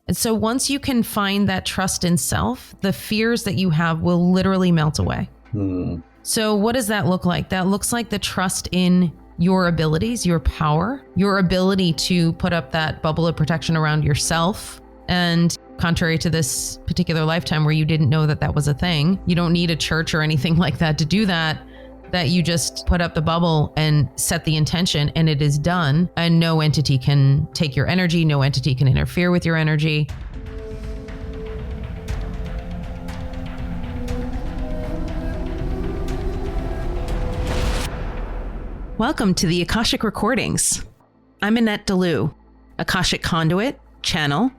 And so once you can find that trust in self, the fears that you have will literally melt away. So what does that look like? That looks like the trust in your abilities, your power, your ability to put up that bubble of protection around yourself. And contrary to this particular lifetime where you didn't know that that was a thing, you don't need a church or anything like that to do that. That you just put up the bubble and set the intention and it is done. And no entity can take your energy. No entity can interfere with your energy. Welcome to the Akashic Recordings. I'm Annette Dalloo, Akashic conduit, channel,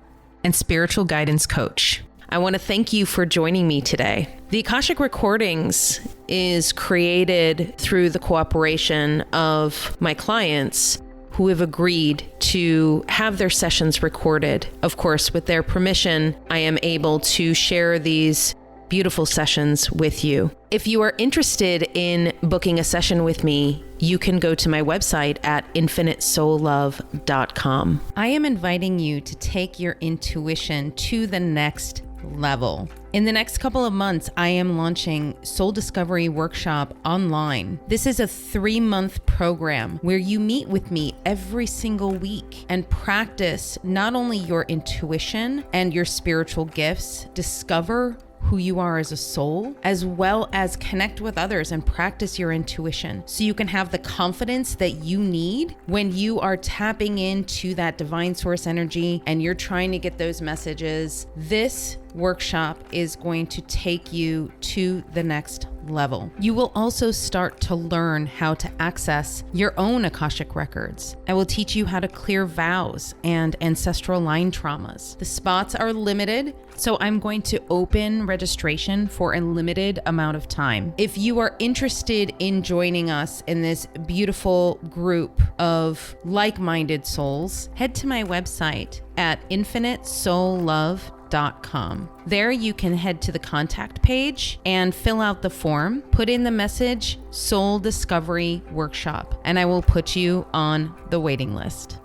and spiritual guidance coach. I want to thank you for joining me today. The Akashic Recordings is created through the cooperation of my clients who have agreed to have their sessions recorded. Of course, with their permission, I am able to share these beautiful sessions with you. If you are interested in booking a session with me, you can go to my website at infinitesoullove.com. I am inviting you to take your intuition to the next level. In the next couple of months, I am launching Soul Discovery Workshop online. This is a 3-month program where you meet with me every single week and practice not only your intuition and your spiritual gifts, discover who you are as a soul, as well as connect with others and practice your intuition so you can have the confidence that you need when you are tapping into that divine source energy and you're trying to get those messages. This workshop is going to take you to the next level. You will also start to learn how to access your own Akashic records. I will teach you how to clear vows and ancestral line traumas. The spots are limited, so I'm going to open registration for a limited amount of time. If you are interested in joining us in this beautiful group of like-minded souls, head to my website at infinitesoullove.com. There you can head to the contact page and fill out the form, put in the message Soul Discovery Workshop, and I will put you on the waiting list.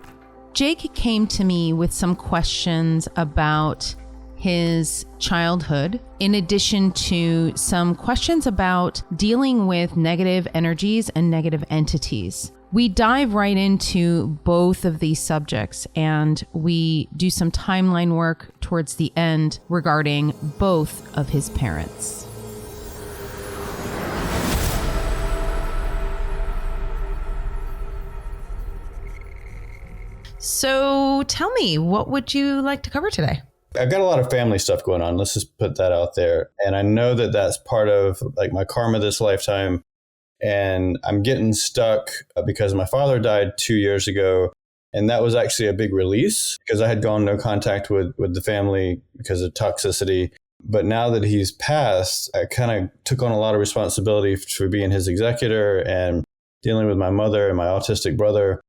Jake came to me with some questions about his childhood, in addition to some questions about dealing with negative energies and negative entities. We dive right into both of these subjects and we do some timeline work towards the end regarding both of his parents. So tell me, what would you like to cover today? I've got a lot of family stuff going on. Let's just put that out there. And I know that that's part of like my karma this lifetime. And I'm getting stuck because my father died 2 years ago. And that was actually a big release because I had gone no contact with the family because of toxicity. But now that he's passed, I kind of took on a lot of responsibility for being his executor and dealing with my mother and my autistic brother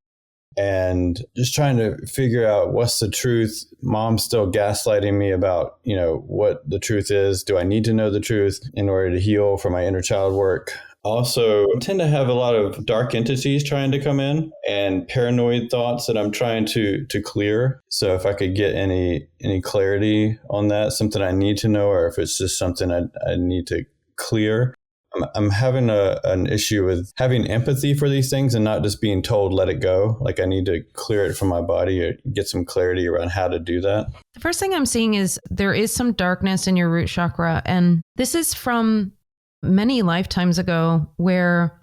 and just trying to figure out what's the truth. Mom's still gaslighting me about, what the truth is. Do I need to know the truth in order to heal from my inner child work? Also, I tend to have a lot of dark entities trying to come in and paranoid thoughts that I'm trying to clear. So if I could get any clarity on that, something I need to know, or if it's just something I need to clear. I'm having an issue with having empathy for these things and not just being told, let it go. Like I need to clear it from my body or get some clarity around how to do that. The first thing I'm seeing is there is some darkness in your root chakra. And this is from many lifetimes ago where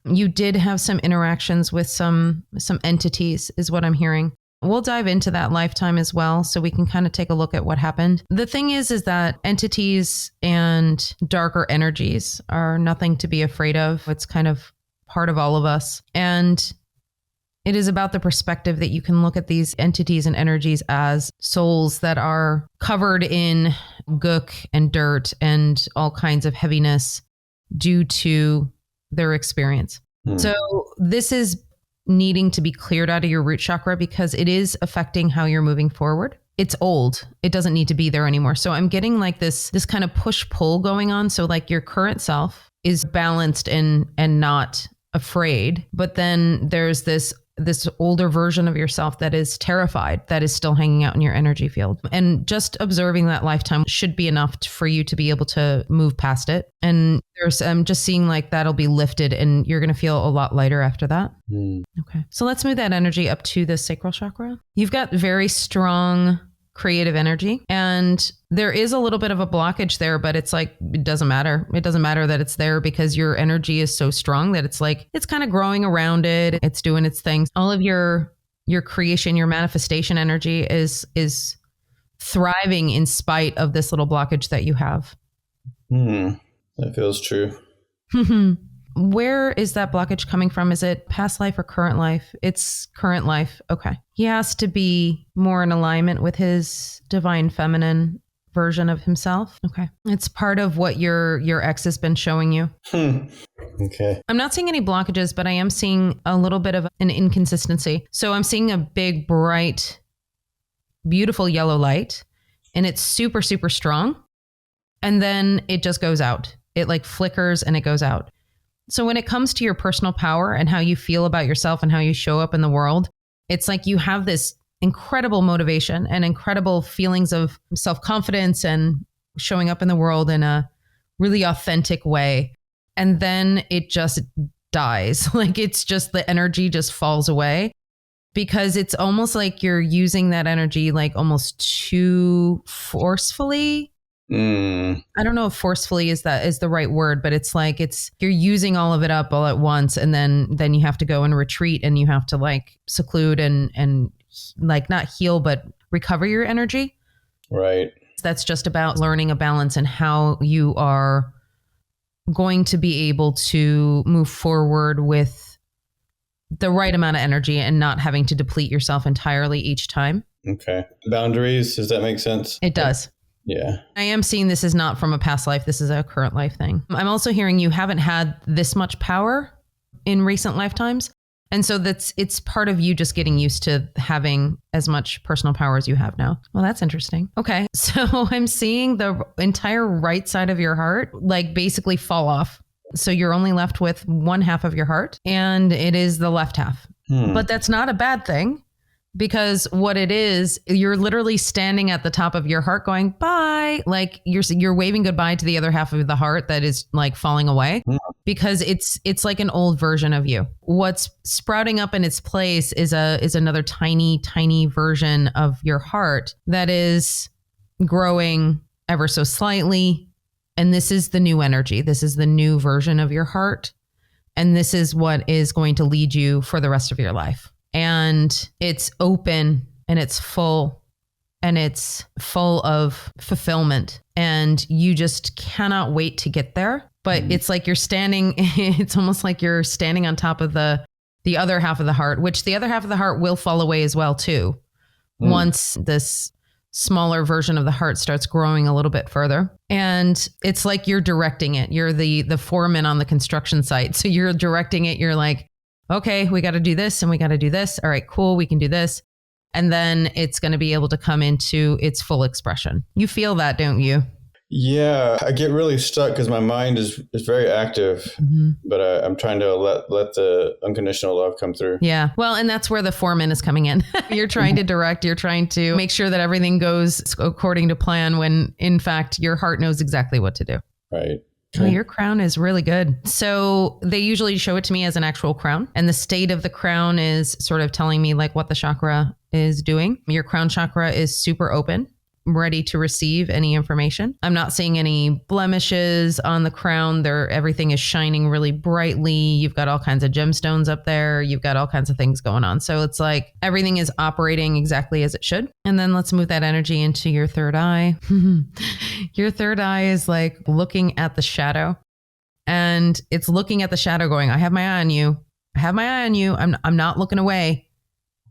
you did have some interactions with some entities is what I'm hearing. We'll dive into that lifetime as well so we can kind of take a look at what happened. The thing is that entities and darker energies are nothing to be afraid of. It's kind of part of all of us. And it is about the perspective that you can look at these entities and energies as souls that are covered in gook and dirt and all kinds of heaviness due to their experience. So this is needing to be cleared out of your root chakra because it is affecting how you're moving forward. It's old. It doesn't need to be there anymore. So I'm getting like this kind of push-pull going on. So like your current self is balanced and not afraid, but then there's this this older version of yourself that is terrified, that is still hanging out in your energy field. And just observing that lifetime should be enough for you to be able to move past it. And I'm just seeing like that'll be lifted and you're going to feel a lot lighter after that. Okay. So let's move that energy up to the sacral chakra. You've got very strong creative energy, and there is a little bit of a blockage there, but it's like, it doesn't matter. It doesn't matter that it's there because your energy is so strong that it's like, it's kind of growing around it. It's doing its thing. All of your creation, your manifestation energy is thriving in spite of this little blockage that you have. That feels true. Where is that blockage coming from? Is it past life or current life? It's current life. Okay. He has to be more in alignment with his divine feminine version of himself. Okay. It's part of what your ex has been showing you. Okay. I'm not seeing any blockages, but I am seeing a little bit of an inconsistency. So I'm seeing a big, bright, beautiful yellow light, and it's super, super strong. And then it just goes out. It like flickers and it goes out. So when it comes to your personal power and how you feel about yourself and how you show up in the world, it's like you have this incredible motivation and incredible feelings of self-confidence and showing up in the world in a really authentic way. And then it just dies. Like it's just, the energy just falls away because it's almost like you're using that energy like almost too forcefully. I don't know if forcefully is the right word, but it's like you're using all of it up all at once, and then you have to go and retreat, and you have to like seclude and like not heal but recover your energy. Right. That's just about learning a balance and how you are going to be able to move forward with the right amount of energy and not having to deplete yourself entirely each time. Okay. Boundaries, does that make sense? It does. Yeah. I am seeing this is not from a past life. This is a current life thing. I'm also hearing you haven't had this much power in recent lifetimes. And so it's part of you just getting used to having as much personal power as you have now. Well, that's interesting. Okay. So I'm seeing the entire right side of your heart, like basically fall off. So you're only left with one half of your heart, and it is the left half. But that's not a bad thing. Because what it is, you're literally standing at the top of your heart going, bye. Like you're waving goodbye to the other half of the heart that is like falling away because it's like an old version of you. What's sprouting up in its place is another tiny, tiny version of your heart that is growing ever so slightly. And this is the new energy. This is the new version of your heart. And this is what is going to lead you for the rest of your life. And it's open and it's full of fulfillment, and you just cannot wait to get there. But it's like it's almost like you're standing on top of the other half of the heart, which the other half of the heart will fall away as well too. Once this smaller version of the heart starts growing a little bit further. And it's like you're directing it. You're the foreman on the construction site. So you're directing it. You're like, okay, we got to do this and we got to do this. All right, cool. We can do this. And then it's going to be able to come into its full expression. You feel that, don't you? Yeah, I get really stuck because my mind is very active, but I'm trying to let the unconditional love come through. Yeah. Well, and that's where the foreman is coming in. You're trying to direct, you're trying to make sure that everything goes according to plan when in fact your heart knows exactly what to do. Right. Oh, your crown is really good. So they usually show it to me as an actual crown, and the state of the crown is sort of telling me like what the chakra is doing. Your crown chakra is super open, ready to receive any information. I'm not seeing any blemishes on the crown. Everything is shining really brightly. You've got all kinds of gemstones up there. You've got all kinds of things going on. So it's like everything is operating exactly as it should. And then let's move that energy into your third eye. Your third eye is like looking at the shadow, and it's looking at the shadow going, I have my eye on you. I have my eye on you. I'm not looking away.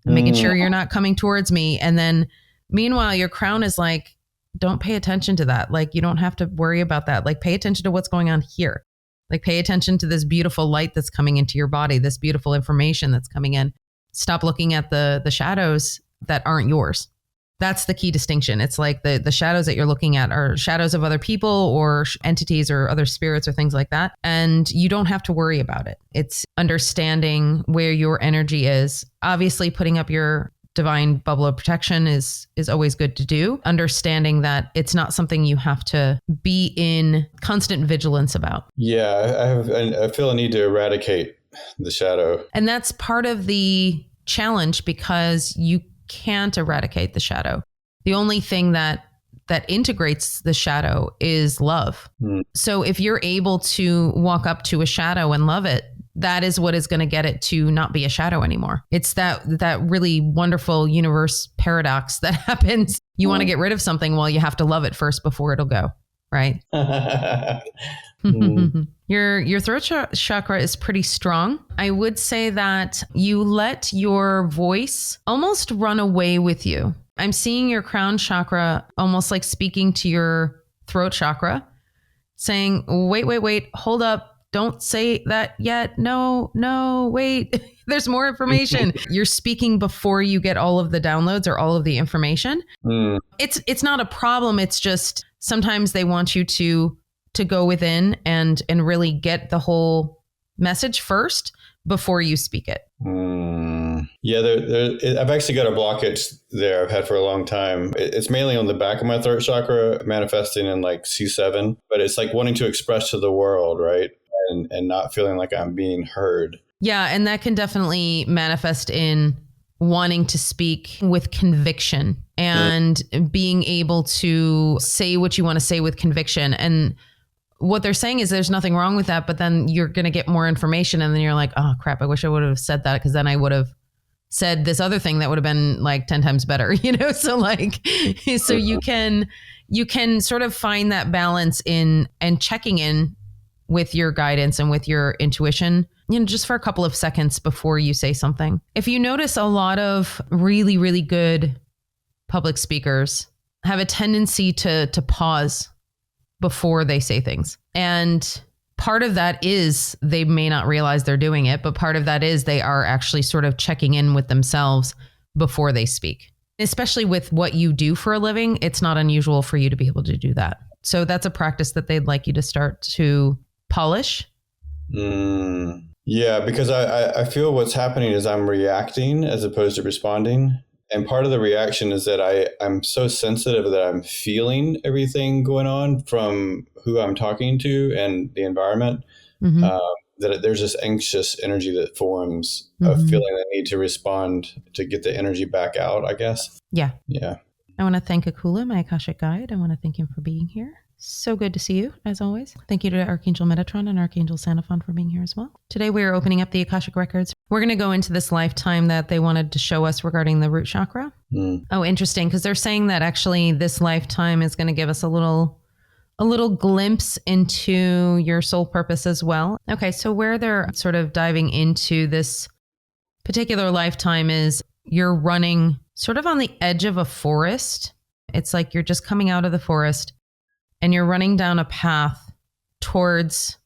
I'm making sure you're not coming towards me. And then meanwhile, your crown is like, don't pay attention to that. Like, you don't have to worry about that. Like, pay attention to what's going on here. Like, pay attention to this beautiful light that's coming into your body, this beautiful information that's coming in. Stop looking at the shadows that aren't yours. That's the key distinction. It's like the shadows that you're looking at are shadows of other people or entities or other spirits or things like that. And you don't have to worry about it. It's understanding where your energy is. Obviously, putting up your divine bubble of protection is always good to do. Understanding that it's not something you have to be in constant vigilance about. Yeah, I feel a need to eradicate the shadow. And that's part of the challenge because you can't eradicate the shadow. The only thing that integrates the shadow is love. So if you're able to walk up to a shadow and love it, that is what is going to get it to not be a shadow anymore. It's that really wonderful universe paradox that happens. You want to get rid of something, well, you have to love it first before it'll go, right? Your throat chakra is pretty strong. I would say that you let your voice almost run away with you. I'm seeing your crown chakra almost like speaking to your throat chakra, saying, wait, hold up. Don't say that yet. No, wait. There's more information. You're speaking before you get all of the downloads or all of the information. It's not a problem. It's just sometimes they want you to go within and really get the whole message first before you speak it. Yeah, I've actually got a blockage there I've had for a long time. It's mainly on the back of my throat chakra, manifesting in like C7, but it's like wanting to express to the world, right? And not feeling like I'm being heard. Yeah, and that can definitely manifest in wanting to speak with conviction and being able to say what you want to say with conviction. And what they're saying is there's nothing wrong with that, but then you're going to get more information and then you're like, oh crap, I wish I would have said that because then I would have said this other thing that would have been like 10 times better, So like, so you can sort of find that balance in and checking in with your guidance and with your intuition, just for a couple of seconds before you say something. If you notice, a lot of really, really good public speakers have a tendency to pause before they say things. And part of that is they may not realize they're doing it, but part of that is they are actually sort of checking in with themselves before they speak. Especially with what you do for a living, it's not unusual for you to be able to do that. So that's a practice that they'd like you to start to polish. Yeah, because I feel what's happening is I'm reacting as opposed to responding. And part of the reaction is that I'm so sensitive that I'm feeling everything going on from who I'm talking to and the environment, that there's this anxious energy that forms of feeling the need to respond to get the energy back out, I guess. Yeah. Yeah. I want to thank Akula, my Akashic guide. I want to thank him for being here. So good to see you, as always. Thank you to Archangel Metatron and Archangel Xenophon for being here as well. Today we are opening up the Akashic Records. We're going to go into this lifetime that they wanted to show us regarding the root chakra. Oh, interesting, because they're saying that actually this lifetime is going to give us a little glimpse into your soul purpose as well. Okay, so where they're sort of diving into this particular lifetime is you're running sort of on the edge of a forest. It's like you're just coming out of the forest and you're running down a path towards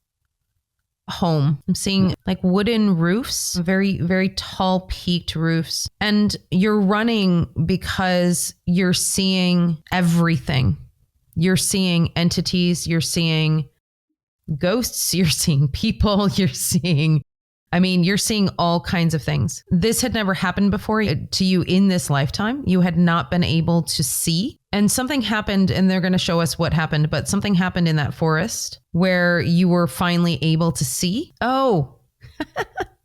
home. I'm seeing like wooden roofs, very, very tall peaked roofs. And you're running because you're seeing everything. You're seeing entities, you're seeing ghosts, you're seeing people, you're seeing all kinds of things. This had never happened before to you in this lifetime. You had not been able to see. And something happened, and they're going to show us what happened, but something happened in that forest where you were finally able to see. Oh,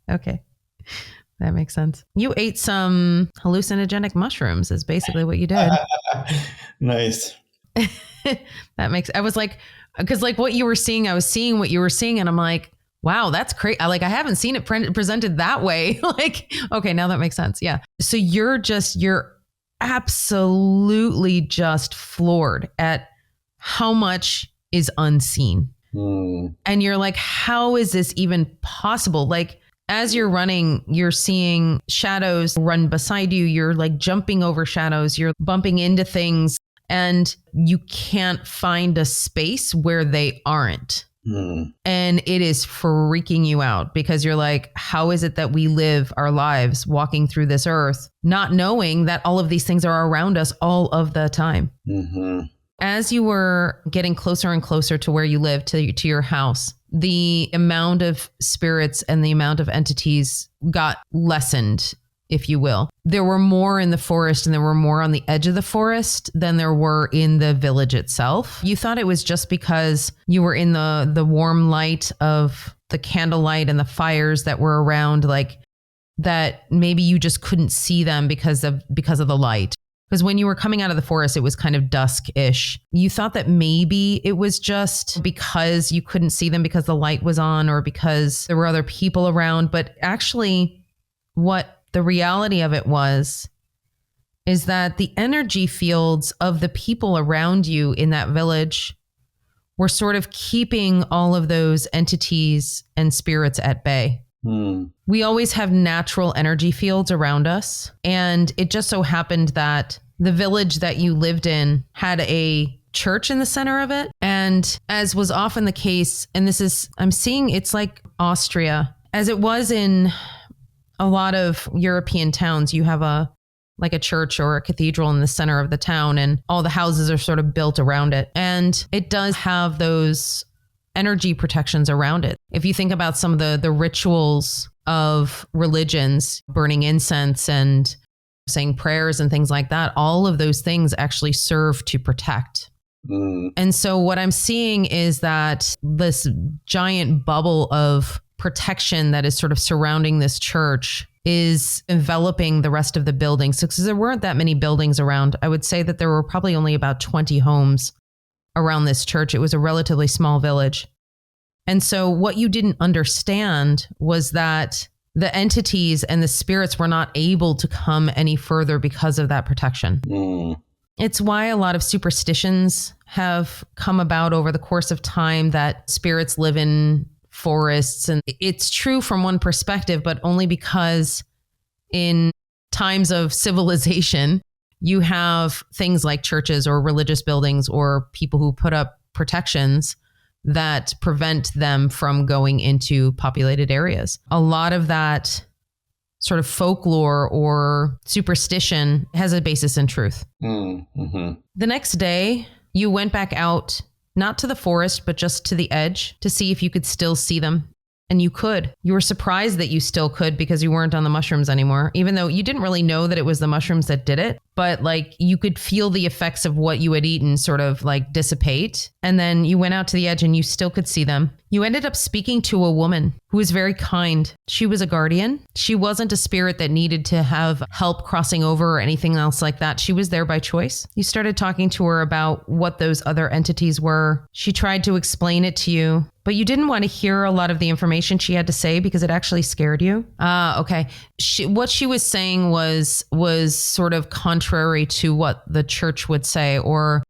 okay. That makes sense. You ate some hallucinogenic mushrooms is basically what you did. Nice. I was like, because like what you were seeing, I was seeing what you were seeing, and I'm like, wow, that's crazy. I haven't seen it presented that way. Like, okay, now that makes sense. Yeah. So you're absolutely just floored at how much is unseen. And you're like, how is this even possible? Like, as you're running, you're seeing shadows run beside you. You're like jumping over shadows. You're bumping into things and you can't find a space where they aren't. And it is freaking you out because you're like, how is it that we live our lives walking through this earth, not knowing that all of these things are around us all of the time? As you were getting closer and closer to where you live, to your house, the amount of spirits and the amount of entities got lessened, if you will. There were more in the forest and there were more on the edge of the forest than there were in the village itself. You thought it was just because you were in the warm light of the candlelight and the fires that were around, like that maybe you just couldn't see them because of the light. Because when you were coming out of the forest, it was kind of dusk-ish. You thought that maybe it was just because you couldn't see them because the light was on or because there were other people around. But actually, what the reality of it is that the energy fields of the people around you in that village were sort of keeping all of those entities and spirits at bay. We always have natural energy fields around us. And it just so happened that the village that you lived in had a church in the center of it. And as was often the case, and I'm seeing it's like Austria, as it was in a lot of European towns, you have a church or a cathedral in the center of the town and all the houses are sort of built around it. And it does have those energy protections around it. If you think about some of the rituals of religions, burning incense and saying prayers and things like that, all of those things actually serve to protect. And so what I'm seeing is that this giant bubble of protection that is sort of surrounding this church is enveloping the rest of the buildings. So, because there weren't that many buildings around, I would say that there were probably only about 20 homes around this church. It was a relatively small village. And so what you didn't understand was that the entities and the spirits were not able to come any further because of that protection. It's why a lot of superstitions have come about over the course of time, that spirits live in forests. And it's true from one perspective, but only because in times of civilization, you have things like churches or religious buildings or people who put up protections that prevent them from going into populated areas. A lot of that sort of folklore or superstition has a basis in truth. The next day, you went back out, not to the forest, but just to the edge to see if you could still see them. And you could. You were surprised that you still could because you weren't on the mushrooms anymore, even though you didn't really know that it was the mushrooms that did it. But like you could feel the effects of what you had eaten sort of like dissipate. And then you went out to the edge and you still could see them. You ended up speaking to a woman who was very kind. She was a guardian. She wasn't a spirit that needed to have help crossing over or anything else like that. She was there by choice. You started talking to her about what those other entities were. She tried to explain it to you, but you didn't want to hear a lot of the information she had to say because it actually scared you. Okay. What she was saying was sort of contrary to what the church would say or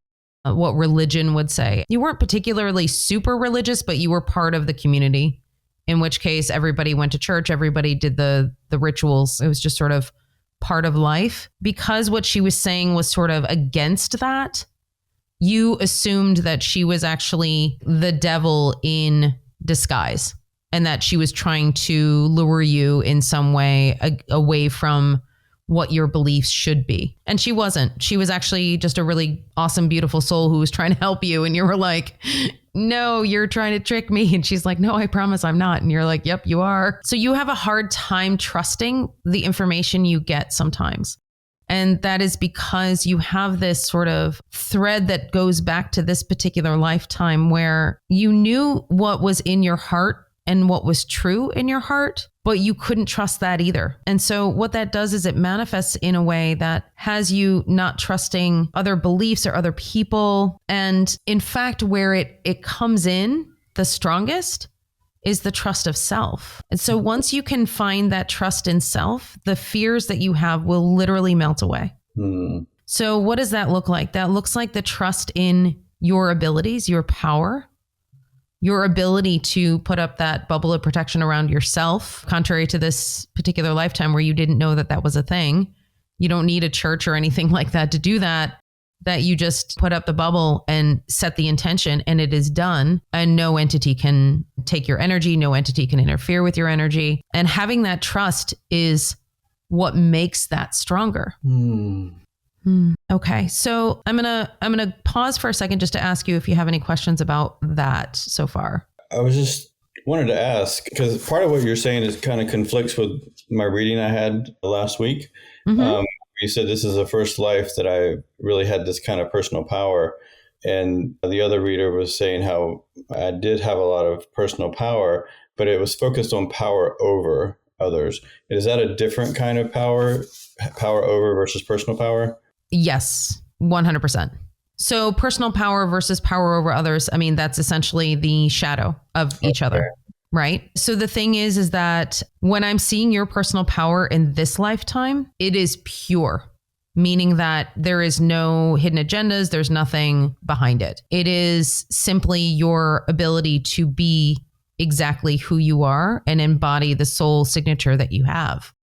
what religion would say. You weren't particularly super religious, but you were part of the community, in which case everybody went to church, everybody did the rituals. It was just sort of part of life. Because what she was saying was sort of against that, you assumed that she was actually the devil in disguise and that she was trying to lure you in some way away from what your beliefs should be. And she wasn't. She was actually just a really awesome, beautiful soul who was trying to help you. And you were like, no, you're trying to trick me. And she's like, no, I promise I'm not. And you're like, yep, you are. So you have a hard time trusting the information you get sometimes. And that is because you have this sort of thread that goes back to this particular lifetime where you knew what was in your heart and what was true in your heart, but you couldn't trust that either. And so what that does is it manifests in a way that has you not trusting other beliefs or other people. And in fact, where it comes in the strongest is the trust of self. And so once you can find that trust in self, the fears that you have will literally melt away. So what does that look like? That looks like the trust in your abilities, your power, your ability to put up that bubble of protection around yourself, contrary to this particular lifetime where you didn't know that that was a thing. You don't need a church or anything like that to do that. that you just put up the bubble and set the intention and it is done, and no entity can take your energy, no entity can interfere with your energy. And having that trust is what makes that stronger. Okay. So I'm gonna pause for a second just to ask you if you have any questions about that so far. I was just wanted to ask, because part of what you're saying is kind of conflicts with my reading I had last week. You said this is the first life that I really had this kind of personal power. And the other reader was saying how I did have a lot of personal power, but it was focused on power over others. Is that a different kind of power over versus personal power? Yes, 100%. So personal power versus power over others, I mean, that's essentially the shadow of each other, right? So the thing is that when I'm seeing your personal power in this lifetime, it is pure, meaning that there is no hidden agendas. There's nothing behind it. It is simply your ability to be exactly who you are and embody the soul signature that you have.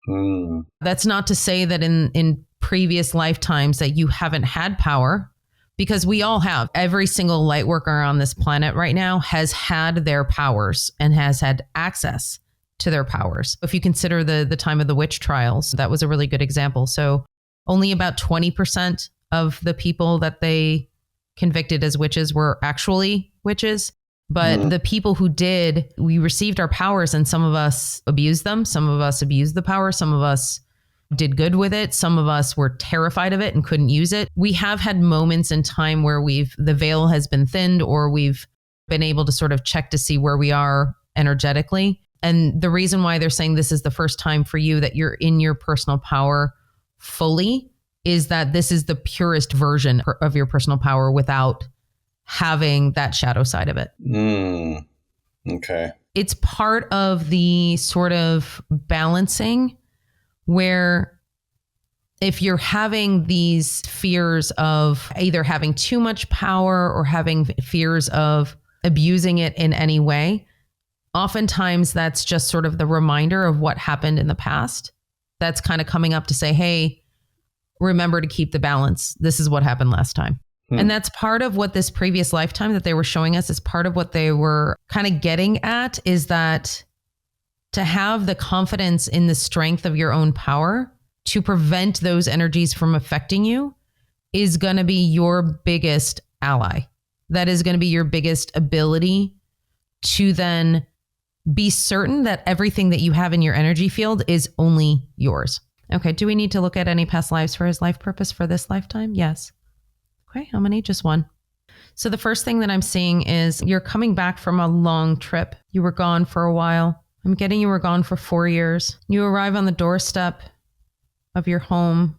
That's not to say that in previous lifetimes that you haven't had power, because we all have. Every single light worker on this planet right now has had their powers and has had access to their powers. If you consider the time of the witch trials, that was a really good example. So only about 20% of the people that they convicted as witches were actually witches. But the people who did, we received our powers, and some of us abused them. Some of us abused the power. Some of us did good with it. Some of us were terrified of it and couldn't use it. We have had moments in time where the veil has been thinned, or we've been able to sort of check to see where we are energetically. And the reason why they're saying this is the first time for you that you're in your personal power fully is that this is the purest version of your personal power without having that shadow side of it. Okay. It's part of the sort of balancing where if you're having these fears of either having too much power or having fears of abusing it in any way, oftentimes that's just sort of the reminder of what happened in the past. That's kind of coming up to say, hey, remember to keep the balance. This is what happened last time. And that's part of what this previous lifetime that they were showing us is part of what they were kind of getting at, is that to have the confidence in the strength of your own power to prevent those energies from affecting you is going to be your biggest ally. That is going to be your biggest ability to then be certain that everything that you have in your energy field is only yours. Okay. Do we need to look at any past lives for his life purpose for this lifetime? Yes. Okay, how many? Just one. So the first thing that I'm seeing is you're coming back from a long trip. You were gone for a while. I'm getting you were gone for 4 years. You arrive on the doorstep of your home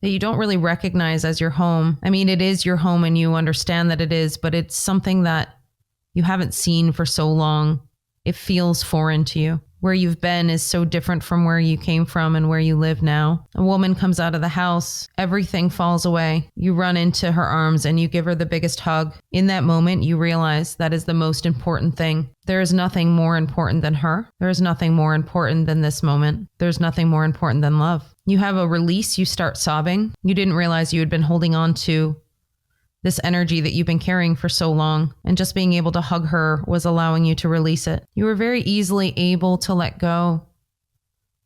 that you don't really recognize as your home. I mean, it is your home and you understand that it is, but it's something that you haven't seen for so long. It feels foreign to you. Where you've been is so different from where you came from and where you live now. A woman comes out of the house. Everything falls away. You run into her arms and you give her the biggest hug. In that moment, you realize that is the most important thing. There is nothing more important than her. There is nothing more important than this moment. There's nothing more important than love. You have a release. You start sobbing. You didn't realize you had been holding on to this energy that you've been carrying for so long, and just being able to hug her was allowing you to release it. You were very easily able to let go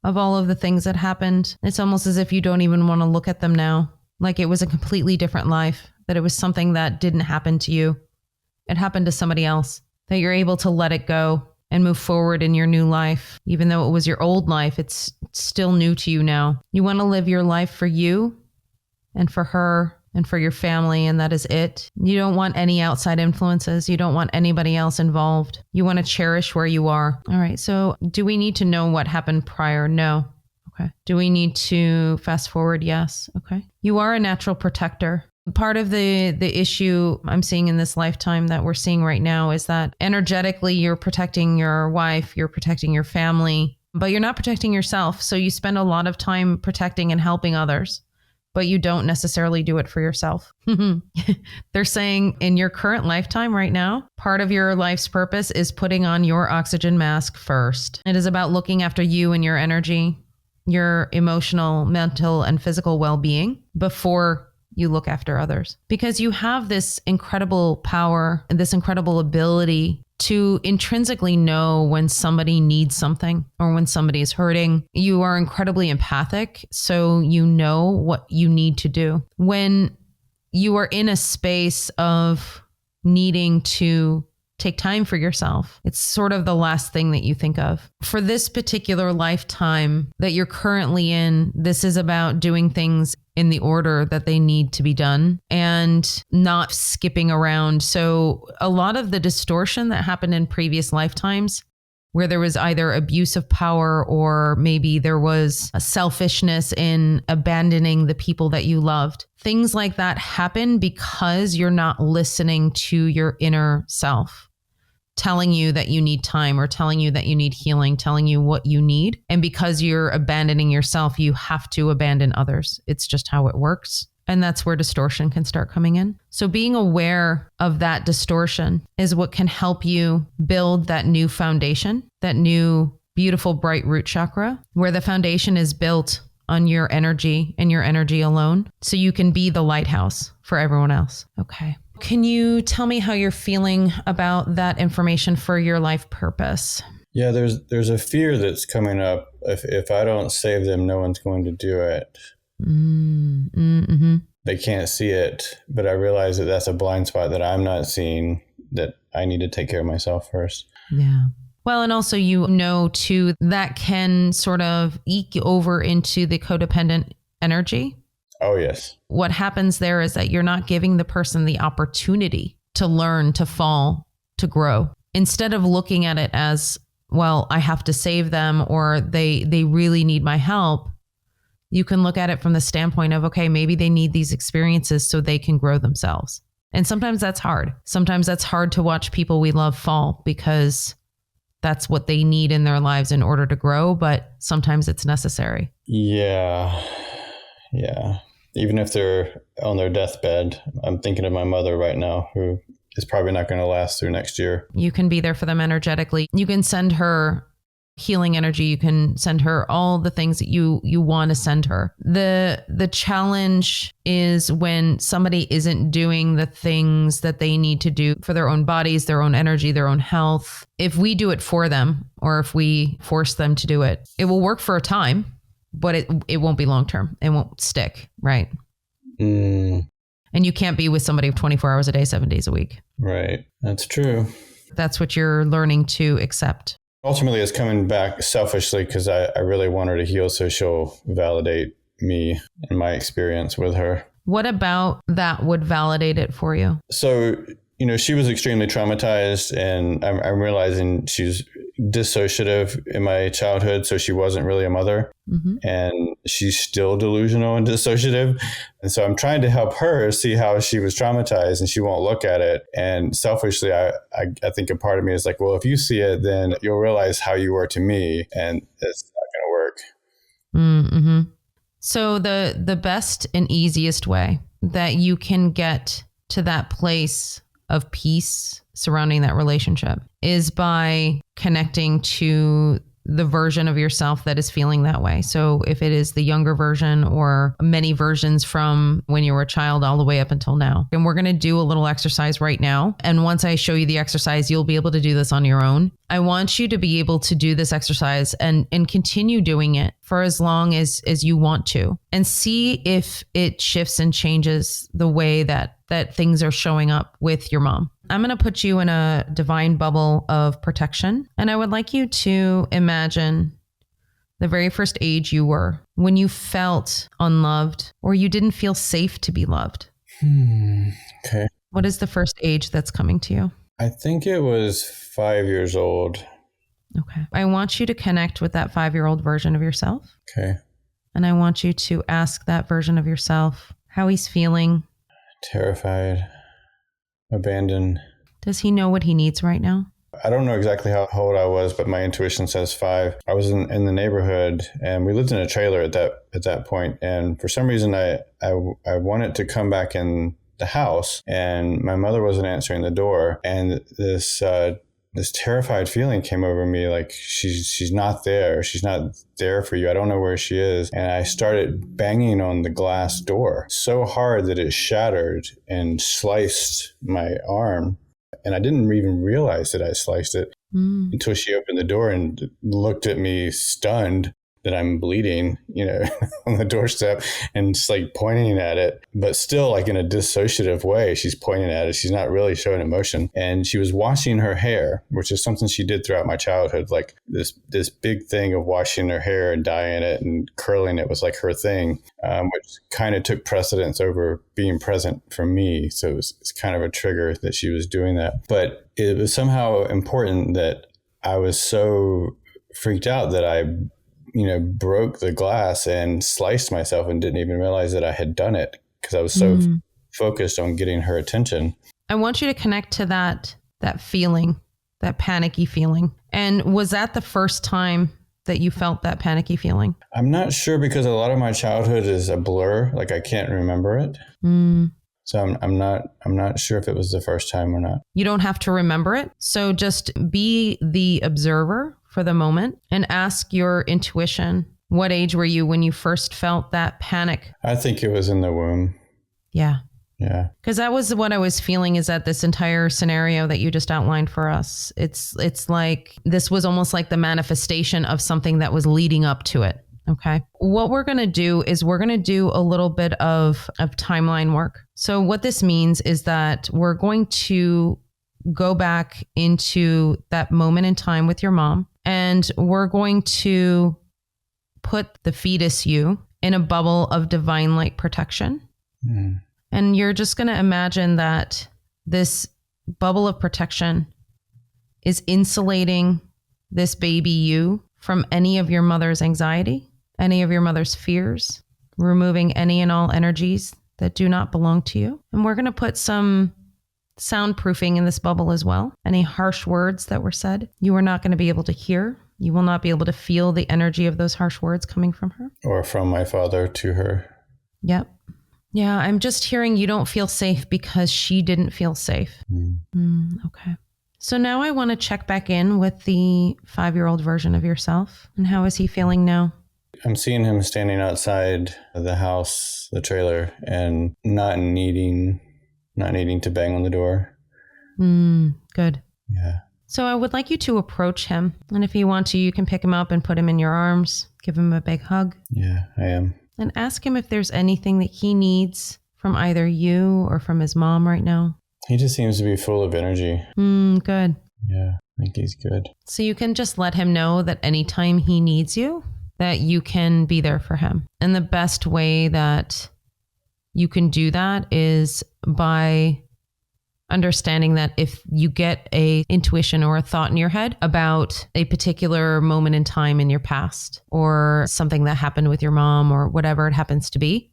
of all of the things that happened. It's almost as if you don't even want to look at them now, like it was a completely different life, that it was something that didn't happen to you. It happened to somebody else, that you're able to let it go and move forward in your new life. Even though it was your old life, it's still new to you now. You want to live your life for you and for her and for your family, and that is it. You don't want any outside influences. You don't want anybody else involved. You want to cherish where you are. All right, so do we need to know what happened prior? No. Okay. Do we need to fast forward? Yes. Okay. You are a natural protector. Part of the issue I'm seeing in this lifetime that we're seeing right now is that energetically you're protecting your wife, you're protecting your family, but you're not protecting yourself. So you spend a lot of time protecting and helping others, but you don't necessarily do it for yourself. They're saying in your current lifetime right now, part of your life's purpose is putting on your oxygen mask first. It is about looking after you and your energy, your emotional, mental, and physical well-being before you look after others, because you have this incredible power and this incredible ability to intrinsically know when somebody needs something or when somebody is hurting. You are incredibly empathic, so you know what you need to do. When you are in a space of needing to take time for yourself, it's sort of the last thing that you think of. For this particular lifetime that you're currently in, this is about doing things in the order that they need to be done and not skipping around. So a lot of the distortion that happened in previous lifetimes, where there was either abuse of power or maybe there was a selfishness in abandoning the people that you loved, things like that happen because you're not listening to your inner self, telling you that you need time or telling you that you need healing, telling you what you need. And because you're abandoning yourself, you have to abandon others. It's just how it works. And that's where distortion can start coming in. So being aware of that distortion is what can help you build that new foundation, that new beautiful bright root chakra, where the foundation is built on your energy and your energy alone. So you can be the lighthouse for everyone else. Okay. Can you tell me how you're feeling about that information for your life purpose? Yeah, there's a fear that's coming up. If I don't save them, no one's going to do it. Mm-hmm. They can't see it, but I realize that that's a blind spot that I'm not seeing, that I need to take care of myself first. Yeah. Well, and also, you know, too, that can sort of eke over into the codependent energy. Oh, yes. What happens there is that you're not giving the person the opportunity to learn, to fall, to grow. Instead of looking at it as, well, I have to save them or they really need my help, you can look at it from the standpoint of, okay, maybe they need these experiences so they can grow themselves. And sometimes that's hard. Sometimes that's hard to watch people we love fall because that's what they need in their lives in order to grow, but sometimes it's necessary. Yeah. Even if they're on their deathbed, I'm thinking of my mother right now, who is probably not going to last through next year. You can be there for them energetically. You can send her healing energy. You can send her all the things that you want to send her. The challenge is when somebody isn't doing the things that they need to do for their own bodies, their own energy, their own health. If we do it for them, or if we force them to do it, it will work for a time, but it won't be long-term. It won't stick, right? And you can't be with somebody 24 hours a day, 7 days a week. Right. That's true. That's what you're learning to accept. Ultimately, it's coming back selfishly because I really want her to heal so she'll validate me and my experience with her. What about that would validate it for you? So, she was extremely traumatized, and I'm realizing she's dissociative in my childhood, so she wasn't really a mother. Mm-hmm. And she's still delusional and dissociative. And so I'm trying to help her see how she was traumatized, and she won't look at it. And selfishly, I think a part of me is like, well, if you see it, then you'll realize how you were to me, and it's not going to work. Mm-hmm. So the best and easiest way that you can get to that place of peace surrounding that relationship is by connecting to the version of yourself that is feeling that way. So if it is the younger version or many versions from when you were a child all the way up until now. And we're going to do a little exercise right now. And once I show you the exercise, you'll be able to do this on your own. I want you to be able to do this exercise and continue doing it for as long as you want to, and see if it shifts and changes the way that things are showing up with your mom. I'm going to put you in a divine bubble of protection. And I would like you to imagine the very first age you were when you felt unloved or you didn't feel safe to be loved. Okay. What is the first age that's coming to you? I think it was 5 years old. Okay. I want you to connect with that 5-year-old version of yourself. Okay. And I want you to ask that version of yourself how he's feeling. Terrified. Abandoned. Does he know what he needs right now? I don't know exactly how old I was, but my intuition says 5. I was in the neighborhood, and we lived in a trailer at that point. And for some reason, I wanted to come back in the house, and my mother wasn't answering the door. And this this terrified feeling came over me, like she's not there. She's not there for you. I don't know where she is. And I started banging on the glass door so hard that it shattered and sliced my arm. And I didn't even realize that I sliced it until she opened the door and looked at me stunned that I'm bleeding, on the doorstep, and just like pointing at it, but still like in a dissociative way. She's pointing at it. She's not really showing emotion. And she was washing her hair, which is something she did throughout my childhood. Like this big thing of washing her hair and dyeing it and curling it was like her thing, which kind of took precedence over being present for me. So it's kind of a trigger that she was doing that. But it was somehow important that I was so freaked out that I broke the glass and sliced myself and didn't even realize that I had done it because I was so focused on getting her attention. I want you to connect to that feeling, that panicky feeling. And was that the first time that you felt that panicky feeling? I'm not sure because a lot of my childhood is a blur. Like I can't remember it. So I'm not sure if it was the first time or not. You don't have to remember it. So just be the observer for the moment and ask your intuition, what age were you when you first felt that panic? I think it was in the womb. Yeah. Yeah. Because that was what I was feeling, is that this entire scenario that you just outlined for us, it's like this was almost like the manifestation of something that was leading up to it. Okay. What we're going to do is we're going to do a little bit of timeline work. So what this means is that we're going to go back into that moment in time with your mom, and we're going to put the fetus you in a bubble of divine light protection. And you're just going to imagine that this bubble of protection is insulating this baby you from any of your mother's anxiety, any of your mother's fears, removing any and all energies that do not belong to you. And we're going to put some soundproofing in this bubble as well. Any harsh words that were said, you are not going to be able to hear. You will not be able to feel the energy of those harsh words coming from her. Or from my father to her. Yep. Yeah, I'm just hearing you don't feel safe because she didn't feel safe. Okay. So now I want to check back in with the 5-year-old version of yourself. And how is he feeling now? I'm seeing him standing outside the house, the trailer, and not needing to bang on the door. Good. Yeah. So I would like you to approach him. And if you want to, you can pick him up and put him in your arms. Give him a big hug. Yeah, I am. And ask him if there's anything that he needs from either you or from his mom right now. He just seems to be full of energy. Good. Yeah, I think he's good. So you can just let him know that anytime he needs you, that you can be there for him. And the best way that you can do that is by understanding that if you get a intuition or a thought in your head about a particular moment in time in your past or something that happened with your mom or whatever it happens to be,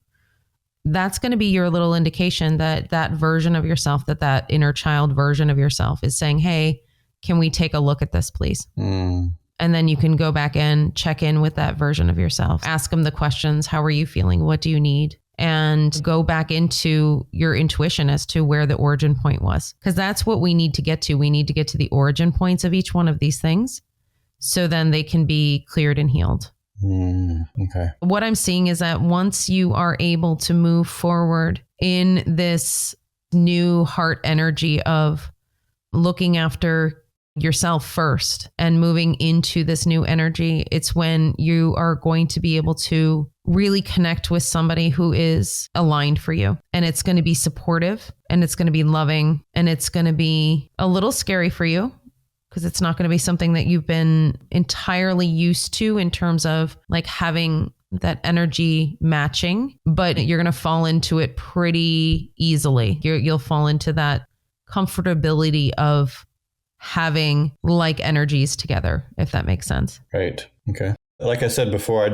that's going to be your little indication that that version of yourself, that inner child version of yourself is saying, hey, can we take a look at this, please? And then you can go back and check in with that version of yourself. Ask them the questions. How are you feeling? What do you need? And go back into your intuition as to where the origin point was. Because that's what we need to get to. We need to get to the origin points of each one of these things. So then they can be cleared and healed. Okay. What I'm seeing is that once you are able to move forward in this new heart energy of looking after yourself first and moving into this new energy, it's when you are going to be able to really connect with somebody who is aligned for you. And it's going to be supportive and it's going to be loving and it's going to be a little scary for you because it's not going to be something that you've been entirely used to in terms of like having that energy matching, but you're going to fall into it pretty easily. You'll fall into that comfortability of having like energies together, if that makes sense. Right. Okay. Like I said before,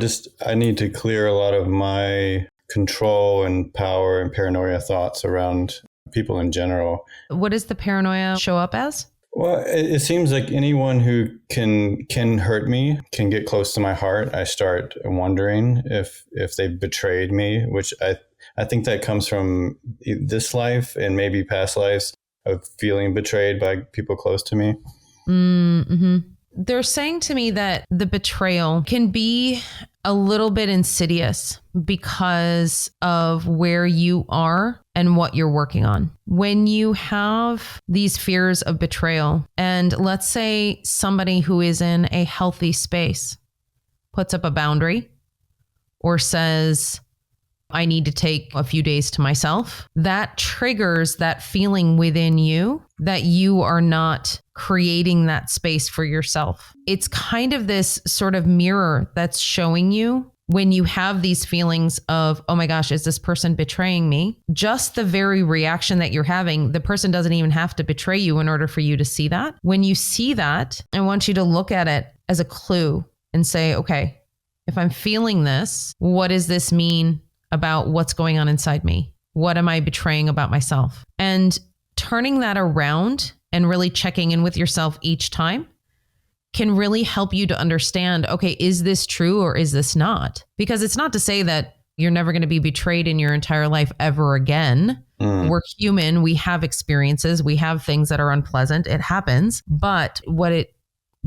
I need to clear a lot of my control and power and paranoia thoughts around people in general. What does the paranoia show up as? Well, it seems like anyone who can hurt me, can get close to my heart. I start wondering if they've betrayed me, which I think that comes from this life and maybe past lives of feeling betrayed by people close to me. Mm-hmm. They're saying to me that the betrayal can be a little bit insidious because of where you are and what you're working on. When you have these fears of betrayal, and let's say somebody who is in a healthy space puts up a boundary or says, I need to take a few days to myself, that triggers that feeling within you that you are not creating that space for yourself. It's kind of this sort of mirror that's showing you when you have these feelings of, oh my gosh, is this person betraying me? Just the very reaction that you're having, the person doesn't even have to betray you in order for you to see that. When you see that, I want you to look at it as a clue and say, okay, if I'm feeling this, what does this mean about what's going on inside me? What am I betraying about myself? And turning that around and really checking in with yourself each time can really help you to understand, okay, is this true or is this not? Because it's not to say that you're never going to be betrayed in your entire life ever again. We're human. We have experiences. We have things that are unpleasant. It happens. But what it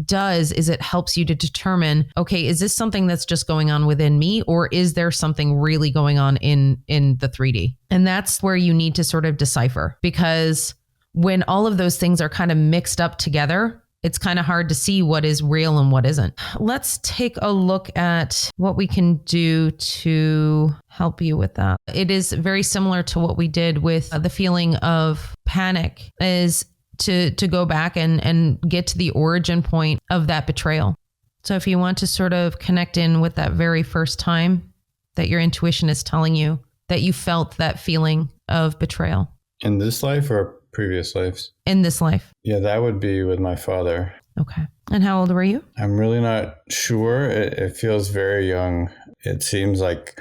does is it helps you to determine, okay, is this something that's just going on within me, or is there something really going on in the 3D? And that's where you need to sort of decipher, because when all of those things are kind of mixed up together, it's kind of hard to see what is real and what isn't. Let's take a look at what we can do to help you with that. It is very similar to what we did with the feeling of panic, is to go back and get to the origin point of that betrayal. So if you want to sort of connect in with that very first time that your intuition is telling you that you felt that feeling of betrayal. In this life or previous lives? In this life. Yeah, that would be with my father. Okay. And how old were you? I'm really not sure. It feels very young. It seems like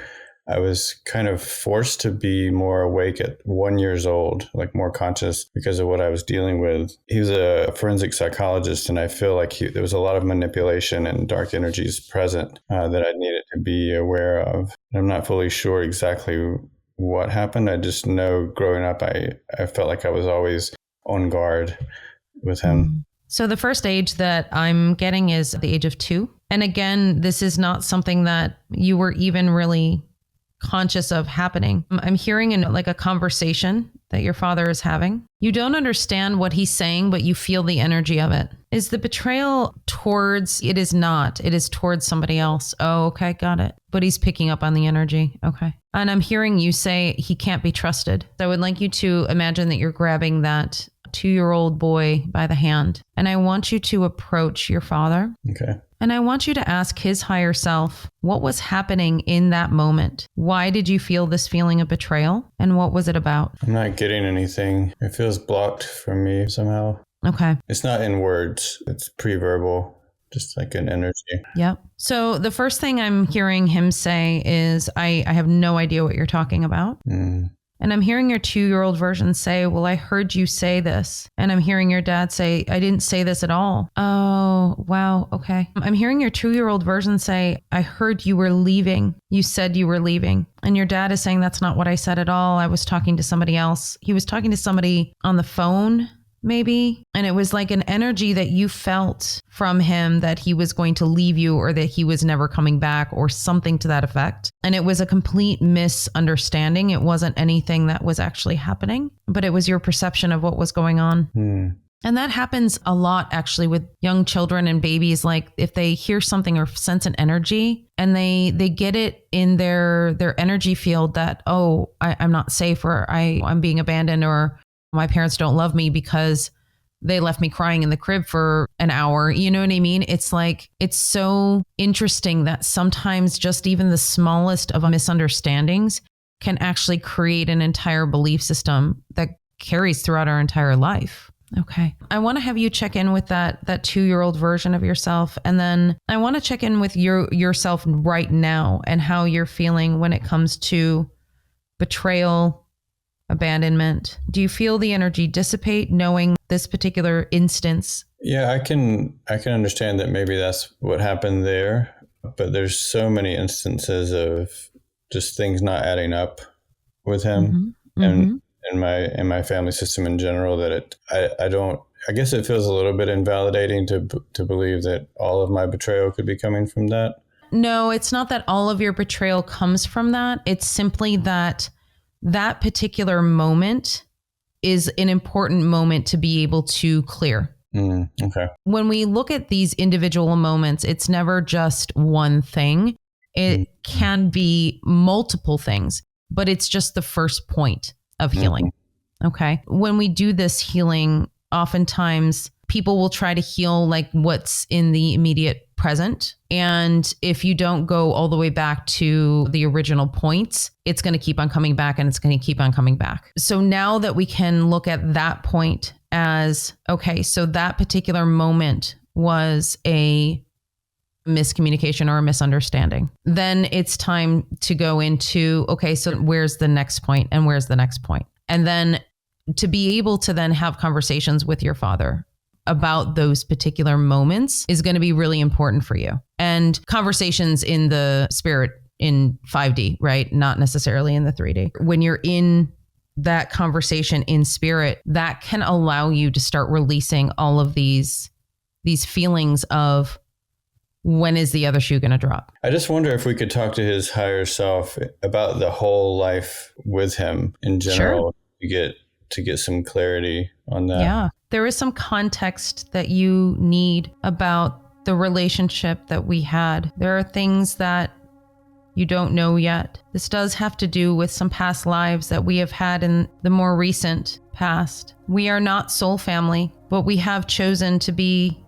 I was kind of forced to be more awake at 1 year old, like more conscious because of what I was dealing with. He was a forensic psychologist, and I feel like there was a lot of manipulation and dark energies present that I needed to be aware of. I'm not fully sure exactly what happened. I just know growing up, I felt like I was always on guard with him. So the first age that I'm getting is the age of 2. And again, this is not something that you were even really conscious of happening. I'm hearing in like a conversation that your father is having. You don't understand what he's saying, but you feel the energy of it. Is the betrayal towards, it is not, it is towards somebody else. Oh, okay, got it. But he's picking up on the energy. Okay. And I'm hearing you say he can't be trusted. So I would like you to imagine that you're grabbing that 2-year-old boy by the hand. And I want you to approach your father. Okay. And I want you to ask his higher self, what was happening in that moment? Why did you feel this feeling of betrayal? And what was it about? I'm not getting anything. It feels blocked from me somehow. Okay. It's not in words. It's pre-verbal, just like an energy. Yep. So the first thing I'm hearing him say is, I have no idea what you're talking about. And I'm hearing your 2-year-old version say, well, I heard you say this. And I'm hearing your dad say, I didn't say this at all. Oh, wow. Okay. I'm hearing your 2-year-old version say, I heard you were leaving. You said you were leaving. And your dad is saying, that's not what I said at all. I was talking to somebody else. He was talking to somebody on the phone, maybe. And it was like an energy that you felt from him that he was going to leave you, or that he was never coming back, or something to that effect. And it was a complete misunderstanding. It wasn't anything that was actually happening, but it was your perception of what was going on. And that happens a lot actually with young children and babies. Like if they hear something or sense an energy and they get it in their energy field that, oh, I'm not safe, or I'm being abandoned, or my parents don't love me because they left me crying in the crib for an hour. You know what I mean? It's like, it's so interesting that sometimes just even the smallest of misunderstandings can actually create an entire belief system that carries throughout our entire life. Okay. I want to have you check in with that 2-year-old version of yourself. And then I want to check in with yourself right now and how you're feeling when it comes to betrayal, abandonment. Do you feel the energy dissipate knowing this particular instance? Yeah, I can understand that maybe that's what happened there, but there's so many instances of just things not adding up with him and in my family system in general that I I guess it feels a little bit invalidating to believe that all of my betrayal could be coming from that. No, it's not that all of your betrayal comes from that. It's simply that that particular moment is an important moment to be able to clear. Okay. When we look at these individual moments, it's never just one thing. It can be multiple things, but it's just the first point of healing. Okay. When we do this healing, oftentimes people will try to heal like what's in the immediate present. And if you don't go all the way back to the original points, it's going to keep on coming back and it's going to keep on coming back. So now that we can look at that point as, okay, so that particular moment was a miscommunication or a misunderstanding, then it's time to go into, okay, so where's the next point and where's the next point? And then to be able to then have conversations with your father about those particular moments is going to be really important for you. And conversations in the spirit in 5D, right? Not necessarily in the 3D. When you're in that conversation in spirit, that can allow you to start releasing all of these feelings of when is the other shoe going to drop? I just wonder if we could talk to his higher self about the whole life with him in general. Sure. to get some clarity on that. Yeah. There is some context that you need about the relationship that we had. There are things that you don't know yet. This does have to do with some past lives that we have had in the more recent past. We are not soul family, but we have chosen to be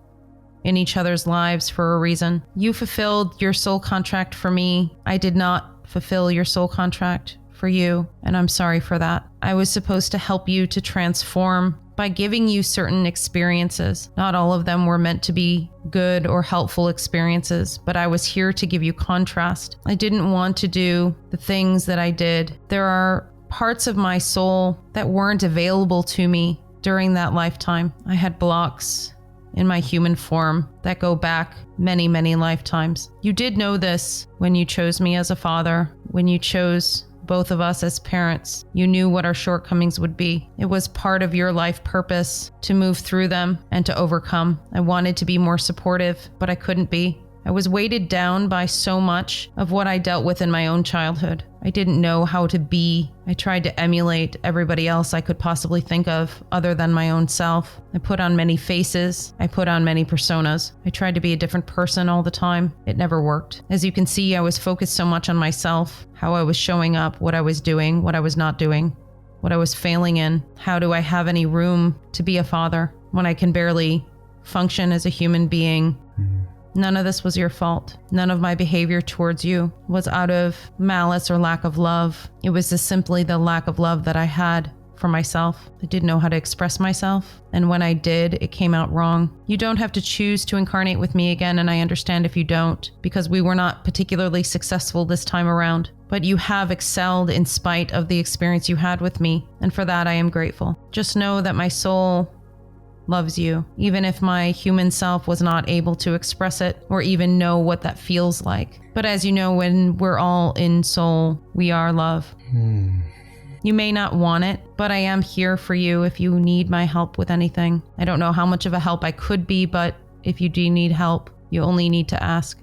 in each other's lives for a reason. You fulfilled your soul contract for me. I did not fulfill your soul contract for you, and I'm sorry for that. I was supposed to help you to transform by giving you certain experiences. Not all of them were meant to be good or helpful experiences, but I was here to give you contrast. I didn't want to do the things that I did. There are parts of my soul that weren't available to me during that lifetime. I had blocks in my human form that go back many, many lifetimes. You did know this when you chose me as a father, when you chose both of us as parents. You knew what our shortcomings would be. It was part of your life purpose to move through them and to overcome. I wanted to be more supportive, but I couldn't be. I was weighted down by so much of what I dealt with in my own childhood. I didn't know how to be. I tried to emulate everybody else I could possibly think of other than my own self. I put on many faces. I put on many personas. I tried to be a different person all the time. It never worked. As you can see, I was focused so much on myself, how I was showing up, what I was doing, what I was not doing, what I was failing in. How do I have any room to be a father when I can barely function as a human being? None of this was your fault. None of my behavior towards you was out of malice or lack of love. It was just simply the lack of love that I had for myself. I didn't know how to express myself. And when I did, it came out wrong. You don't have to choose to incarnate with me again, and I understand if you don't, because we were not particularly successful this time around. But you have excelled in spite of the experience you had with me, and for that I am grateful. Just know that my soul loves you, even if my human self was not able to express it or even know what that feels like. But as you know, when we're all in soul, we are love. You may not want it, but I am here for you if you need my help with anything. I don't know how much of a help I could be, but if you do need help, you only need to ask.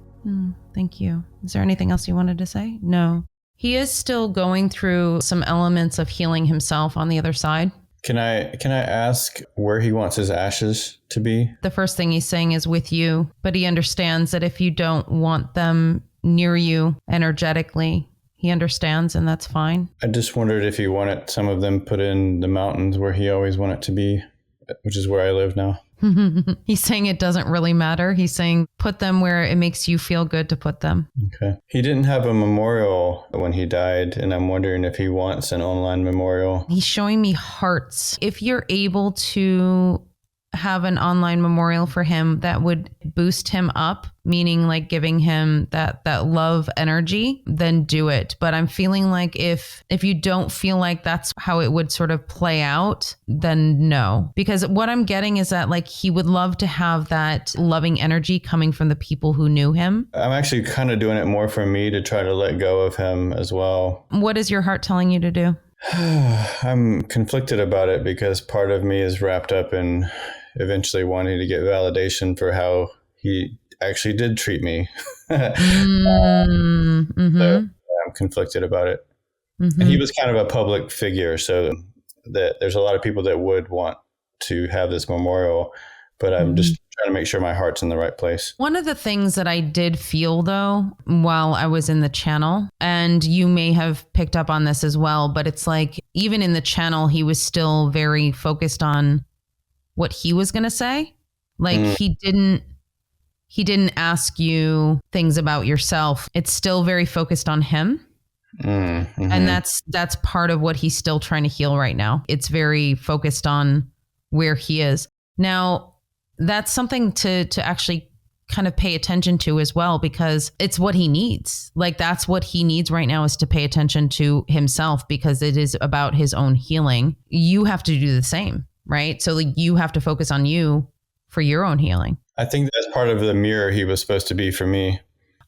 Thank you. Is there anything else you wanted to say? No. He is still going through some elements of healing himself on the other side. Can I ask where he wants his ashes to be? The first thing he's saying is with you, but he understands that if you don't want them near you energetically, he understands, and that's fine. I just wondered if he wanted some of them put in the mountains where he always wanted to be, which is where I live now. He's saying it doesn't really matter. He's saying put them where it makes you feel good to put them. Okay. He didn't have a memorial when he died, and I'm wondering if he wants an online memorial. He's showing me hearts. If you're able to have an online memorial for him that would boost him up, meaning like giving him that love energy, then do it. But I'm feeling like if you don't feel like that's how it would sort of play out, then no. Because what I'm getting is that like he would love to have that loving energy coming from the people who knew him. I'm actually kind of doing it more for me to try to let go of him as well. What is your heart telling you to do? I'm conflicted about it because part of me is wrapped up in eventually wanting to get validation for how he actually did treat me. So I'm conflicted about it. And he was kind of a public figure, so that there's a lot of people that would want to have this memorial, but I'm just trying to make sure my heart's in the right place. One of the things that I did feel, though, while I was in the channel, and you may have picked up on this as well, but it's like, even in the channel, he was still very focused on what he was going to say. Like he didn't ask you things about yourself. It's still very focused on him. And that's part of what he's still trying to heal right now. It's very focused on where he is. Now, that's something to actually kind of pay attention to as well, because it's what he needs. Like, that's what he needs right now, is to pay attention to himself, because it is about his own healing. You have to do the same, right? So like, you have to focus on you for your own healing. I think that's part of the mirror he was supposed to be for me.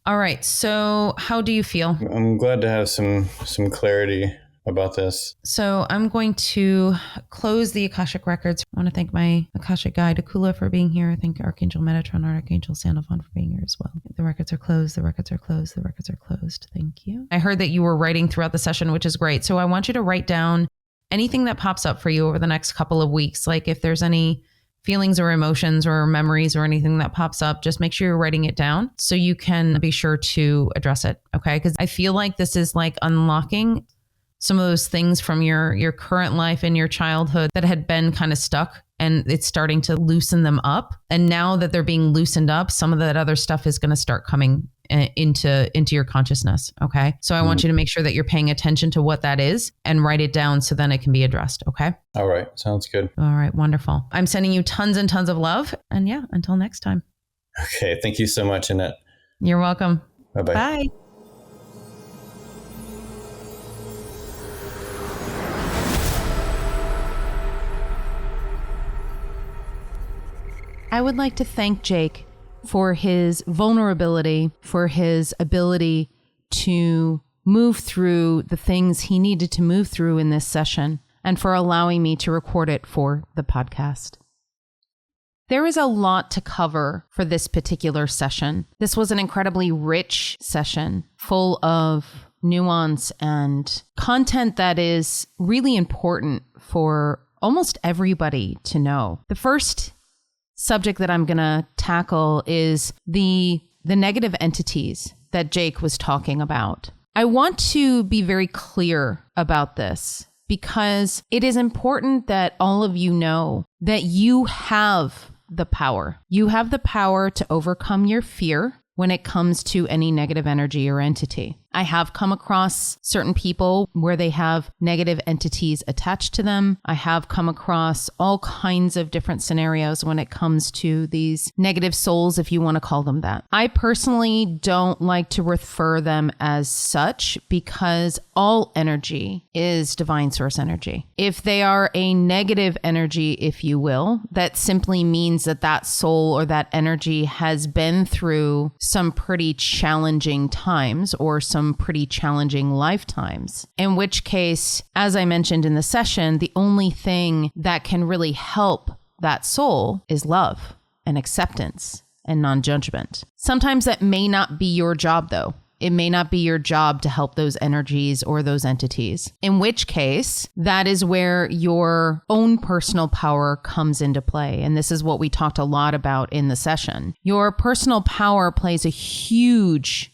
All right. So how do you feel? I'm glad to have some clarity about this. So I'm going to close the Akashic Records. I want to thank my Akashic guide, Akula, for being here. I thank Archangel Metatron, Archangel Sandalphon, for being here as well. The records are closed. The records are closed. The records are closed. Thank you. I heard that you were writing throughout the session, which is great. So I want you to write down anything that pops up for you over the next couple of weeks. Like if there's any feelings or emotions or memories or anything that pops up, just make sure you're writing it down so you can be sure to address it. Okay. Because I feel like this is like unlocking some of those things from your current life and your childhood that had been kind of stuck, and it's starting to loosen them up. And now that they're being loosened up, some of that other stuff is going to start coming into your consciousness. Okay. So I want you to make sure that you're paying attention to what that is and write it down so then it can be addressed. Okay. All right. Sounds good. All right. Wonderful. I'm sending you tons and tons of love. And yeah, until next time. Okay. Thank you so much, Annette. You're welcome. Bye-bye. Bye. I would like to thank Jake for his vulnerability, for his ability to move through the things he needed to move through in this session, and for allowing me to record it for the podcast. There is a lot to cover for this particular session. This was an incredibly rich session, full of nuance and content that is really important for almost everybody to know. The first subject that I'm going to tackle is the negative entities that Jake was talking about. I want to be very clear about this because it is important that all of you know that you have the power. You have the power to overcome your fear when it comes to any negative energy or entity. I have come across certain people where they have negative entities attached to them. I have come across all kinds of different scenarios when it comes to these negative souls, if you want to call them that. I personally don't like to refer them as such because all energy is divine source energy. If they are a negative energy, if you will, that simply means that that soul or that energy has been through some pretty challenging times or some pretty challenging lifetimes. In which case, as I mentioned in the session, the only thing that can really help that soul is love and acceptance and non-judgment. Sometimes that may not be your job though. It may not be your job to help those energies or those entities. In which case, that is where your own personal power comes into play. And this is what we talked a lot about in the session. Your personal power plays a huge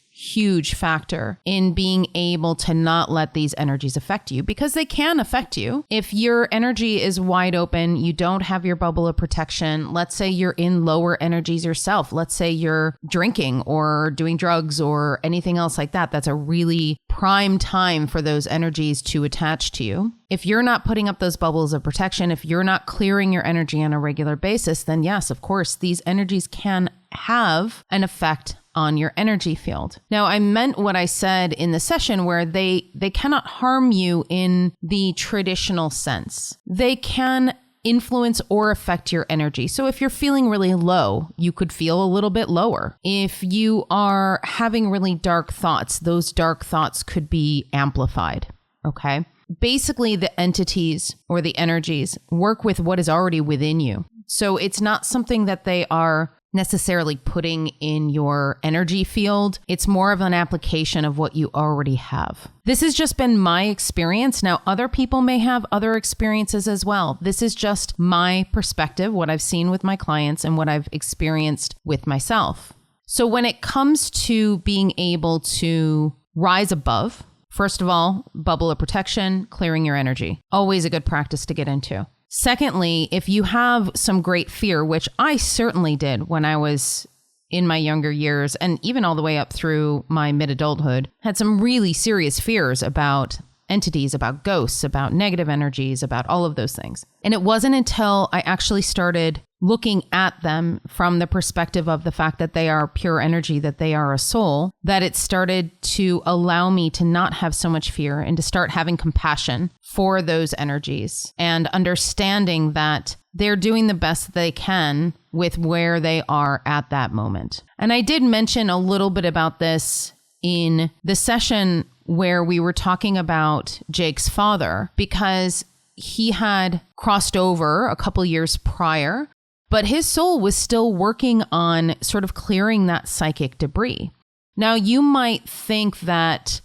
factor in being able to not let these energies affect you, because they can affect you. If your energy is wide open, you don't have your bubble of protection. Let's say you're in lower energies yourself. Let's say you're drinking or doing drugs or anything else like that. That's a really prime time for those energies to attach to you. If you're not putting up those bubbles of protection, if you're not clearing your energy on a regular basis, then yes, of course, these energies can have an effect on your energy field. Now, I meant what I said in the session where they cannot harm you in the traditional sense. They can influence or affect your energy. So if you're feeling really low, you could feel a little bit lower. If you are having really dark thoughts, those dark thoughts could be amplified. Okay. Basically, the entities or the energies work with what is already within you. So it's not something that they are necessarily putting in your energy field. It's more of an application of what you already have. This has just been my experience. Now, other people may have other experiences as well. This is just my perspective, what I've seen with my clients and what I've experienced with myself. So when it comes to being able to rise above, first of all, bubble of protection, clearing your energy, always a good practice to get into. Secondly, if you have some great fear, which I certainly did when I was in my younger years and even all the way up through my mid-adulthood, had some really serious fears about entities, about ghosts, about negative energies, about all of those things. And it wasn't until I actually started looking at them from the perspective of the fact that they are pure energy, that they are a soul, that it started to allow me to not have so much fear and to start having compassion for those energies and understanding that they're doing the best they can with where they are at that moment. And I did mention a little bit about this in the session where we were talking about Jake's father, because he had crossed over a couple years prior, but his soul was still working on sort of clearing that psychic debris. Now, you might think that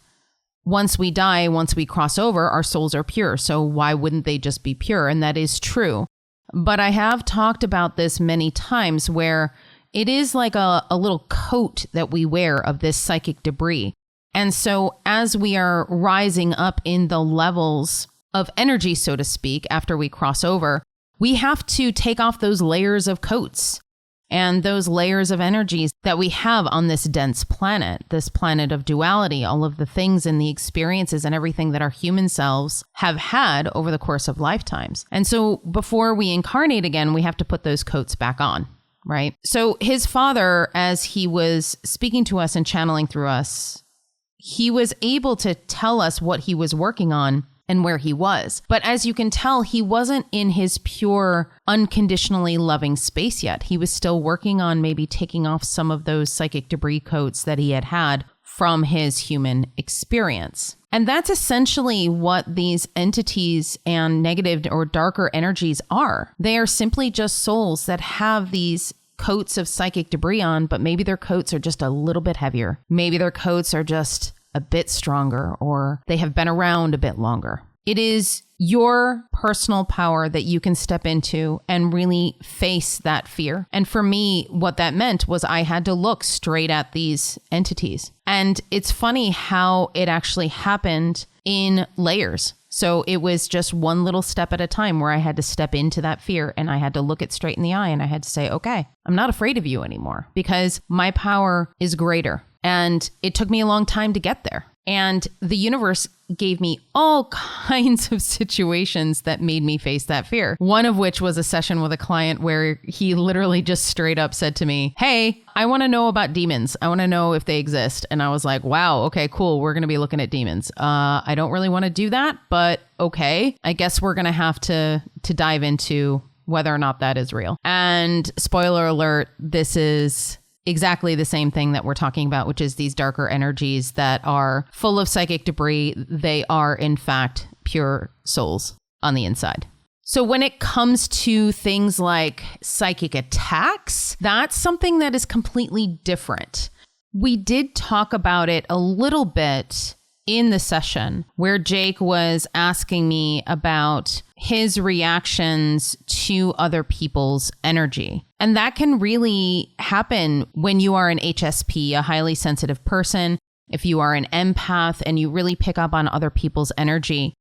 once we die, once we cross over, our souls are pure. So why wouldn't they just be pure? And that is true. But I have talked about this many times where it is like a little coat that we wear of this psychic debris. And so as we are rising up in the levels of energy, so to speak, after we cross over, we have to take off those layers of coats and those layers of energies that we have on this dense planet, this planet of duality, all of the things and the experiences and everything that our human selves have had over the course of lifetimes. And so before we incarnate again, we have to put those coats back on, right? So his father, as he was speaking to us and channeling through us, he was able to tell us what he was working on and where he was. But as you can tell, he wasn't in his pure, unconditionally loving space yet. He was still working on maybe taking off some of those psychic debris coats that he had had from his human experience. And that's essentially what these entities and negative or darker energies are. They are simply just souls that have these coats of psychic debris on, but maybe their coats are just a little bit heavier. Maybe their coats are just a bit stronger, or they have been around a bit longer. It is your personal power that you can step into and really face that fear. And for me, what that meant was I had to look straight at these entities. And it's funny how it actually happened in layers. So it was just one little step at a time where I had to step into that fear and I had to look it straight in the eye and I had to say, okay, I'm not afraid of you anymore because my power is greater. And it took me a long time to get there. And the universe gave me all kinds of situations that made me face that fear. One of which was a session with a client where he literally just straight up said to me, hey, I want to know about demons. I want to know if they exist. And I was like, wow, okay, cool. We're going to be looking at demons. I don't really want to do that, but okay. I guess we're going to have to dive into whether or not that is real. And spoiler alert, this is exactly the same thing that we're talking about, which is these darker energies that are full of psychic debris. They are, in fact, pure souls on the inside. So when it comes to things like psychic attacks, that's something that is completely different. We did talk about it a little bit in the session where Jake was asking me about his reactions to other people's energy. And that can really happen when you are an HSP, a highly sensitive person. If you are an empath and you really pick up on other people's energy,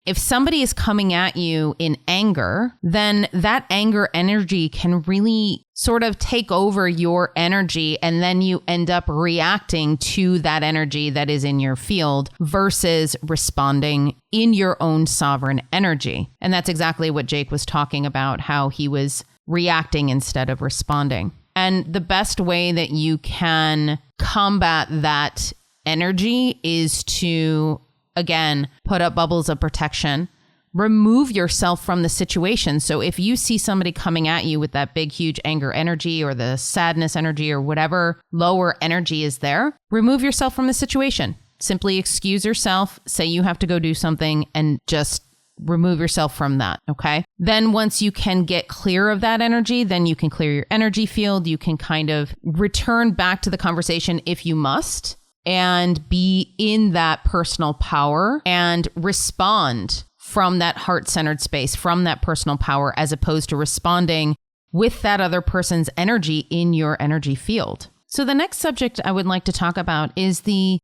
if somebody is coming at you in anger, then that anger energy can really sort of take over your energy, and then you end up reacting to that energy that is in your field versus responding in your own sovereign energy. And that's exactly what Jake was talking about, how he was reacting instead of responding. And the best way that you can combat that energy is to, again, put up bubbles of protection, remove yourself from the situation. So if you see somebody coming at you with that big, huge anger energy or the sadness energy or whatever lower energy is there, remove yourself from the situation. Simply excuse yourself, say you have to go do something, and just remove yourself from that. Okay. Then once you can get clear of that energy, then you can clear your energy field. You can kind of return back to the conversation if you must, and be in that personal power and respond from that heart-centered space, from that personal power, as opposed to responding with that other person's energy in your energy field. So the next subject I would like to talk about is the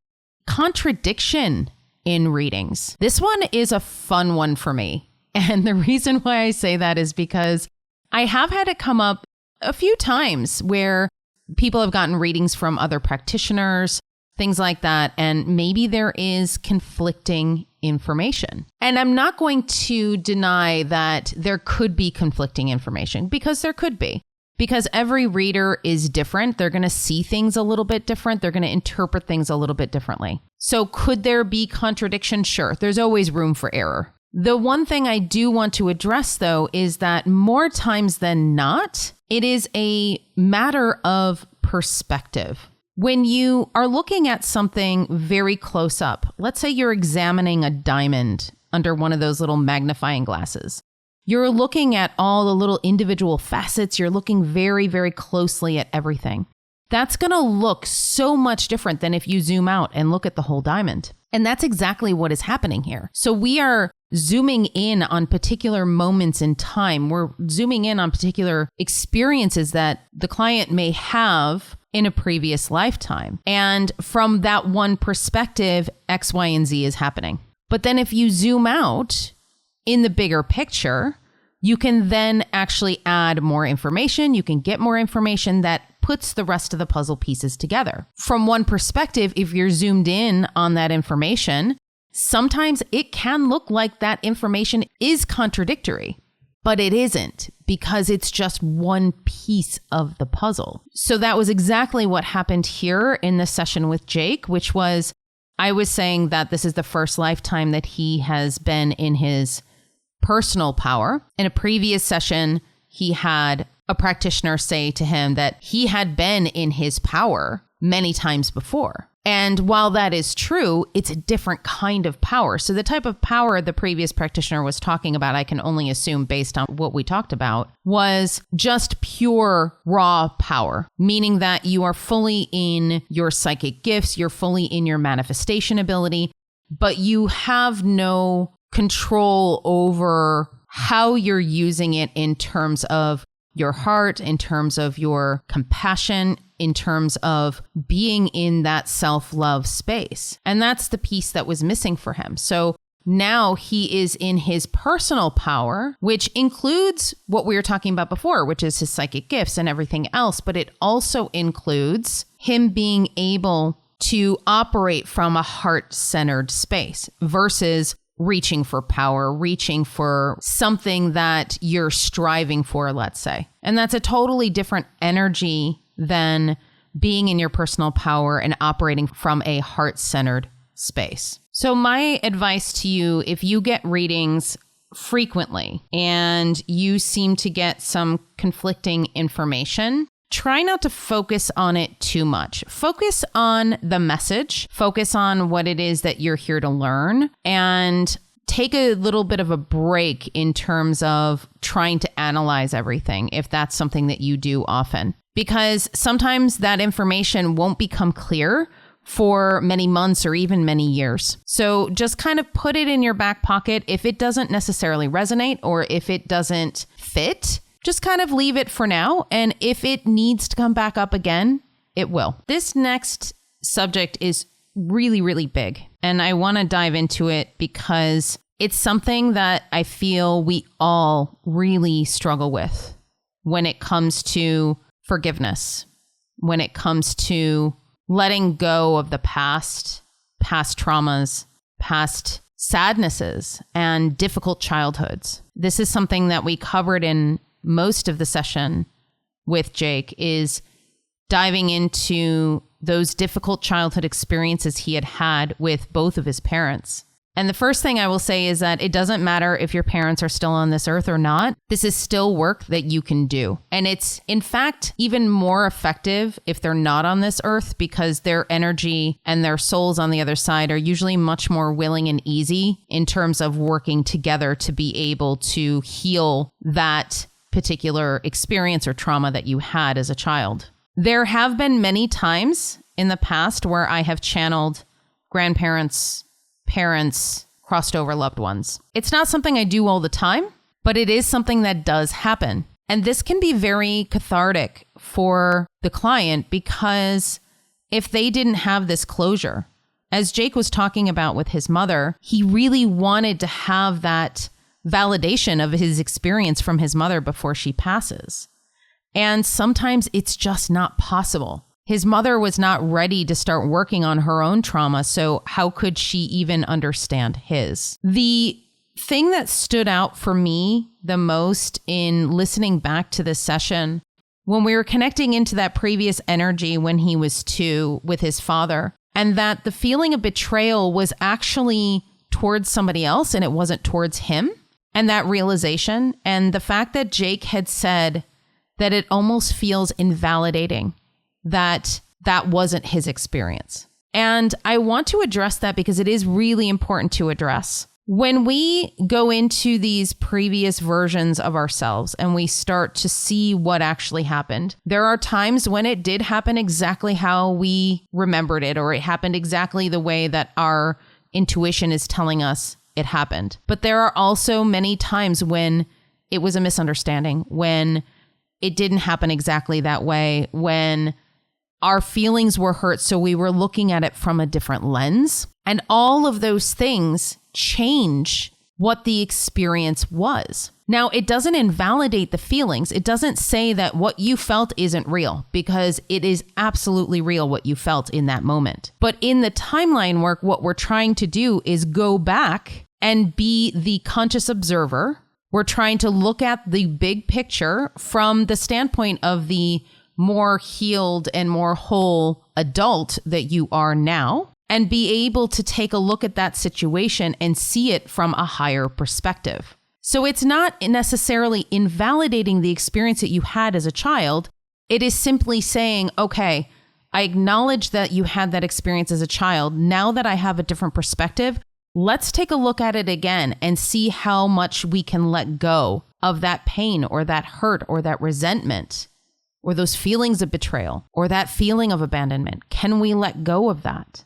contradiction in readings. This one is a fun one for me. And the reason why I say that is because I have had it come up a few times where people have gotten readings from other practitioners, things like that, and maybe there is conflicting information. And I'm not going to deny that there could be conflicting information, because there could be. Because every reader is different. They're going to see things a little bit different. They're going to interpret things a little bit differently. So could there be contradiction? Sure. There's always room for error. The one thing I do want to address, though, is that more times than not, it is a matter of perspective. When you are looking at something very close up, let's say you're examining a diamond under one of those little magnifying glasses. You're looking at all the little individual facets. You're looking very, very closely at everything. That's going to look so much different than if you zoom out and look at the whole diamond. And that's exactly what is happening here. So we are zooming in on particular moments in time. We're zooming in on particular experiences that the client may have in a previous lifetime. And from that one perspective, X, Y, and Z is happening. But then if you zoom out in the bigger picture, you can then actually add more information. You can get more information that puts the rest of the puzzle pieces together. From one perspective, if you're zoomed in on that information, sometimes it can look like that information is contradictory, but it isn't, because it's just one piece of the puzzle. So that was exactly what happened here in the session with Jake, which was, I was saying that this is the first lifetime that he has been in his personal power. In a previous session, he had a practitioner say to him that he had been in his power many times before. And while that is true, it's a different kind of power. So the type of power the previous practitioner was talking about, I can only assume based on what we talked about, was just pure raw power, meaning that you are fully in your psychic gifts, you're fully in your manifestation ability, but you have no control over how you're using it in terms of your heart, in terms of your compassion, in terms of being in that self-love space. And that's the piece that was missing for him. So now he is in his personal power, which includes what we were talking about before, which is his psychic gifts and everything else. But it also includes him being able to operate from a heart-centered space versus reaching for power, reaching for something that you're striving for, let's say. And that's a totally different energy than being in your personal power and operating from a heart-centered space. So my advice to you, if you get readings frequently and you seem to get some conflicting information, try not to focus on it too much. Focus on the message, focus on what it is that you're here to learn, and take a little bit of a break in terms of trying to analyze everything, if that's something that you do often. Because sometimes that information won't become clear for many months or even many years. So just kind of put it in your back pocket. If it doesn't necessarily resonate or if it doesn't fit, just kind of leave it for now. And if it needs to come back up again, it will. This next subject is really, really big. And I want to dive into it because it's something that I feel we all really struggle with when it comes to forgiveness, when it comes to letting go of the past traumas, past sadnesses, and difficult childhoods. This is something that we covered in most of the session with Jake, is diving into those difficult childhood experiences he had with both of his parents. And the first thing I will say is that it doesn't matter if your parents are still on this earth or not. This is still work that you can do. And it's, in fact, even more effective if they're not on this earth, because their energy and their souls on the other side are usually much more willing and easy in terms of working together to be able to heal that particular experience or trauma that you had as a child. There have been many times in the past where I have channeled grandparents, parents, crossed over loved ones. It's not something I do all the time, but it is something that does happen. And this can be very cathartic for the client, because if they didn't have this closure, as Jake was talking about with his mother, he really wanted to have that validation of his experience from his mother before she passes. And sometimes it's just not possible. His mother was not ready to start working on her own trauma, so how could she even understand his? The thing that stood out for me the most in listening back to this session, when we were connecting into that previous energy when he was 2 with his father, and that the feeling of betrayal was actually towards somebody else and it wasn't towards him, and that realization, and the fact that Jake had said that it almost feels invalidating that that wasn't his experience. And I want to address that because it is really important to address. When we go into these previous versions of ourselves and we start to see what actually happened, there are times when it did happen exactly how we remembered it, or it happened exactly the way that our intuition is telling us it happened. But there are also many times when it was a misunderstanding, when it didn't happen exactly that way, when our feelings were hurt, so we were looking at it from a different lens. And all of those things change what the experience was. Now, it doesn't invalidate the feelings. It doesn't say that what you felt isn't real, because it is absolutely real what you felt in that moment. But in the timeline work, what we're trying to do is go back and be the conscious observer. We're trying to look at the big picture from the standpoint of the more healed and more whole adult that you are now, and be able to take a look at that situation and see it from a higher perspective. So it's not necessarily invalidating the experience that you had as a child. It is simply saying, okay, I acknowledge that you had that experience as a child. Now that I have a different perspective, let's take a look at it again and see how much we can let go of that pain or that hurt or that resentment, or those feelings of betrayal, or that feeling of abandonment. Can we let go of that?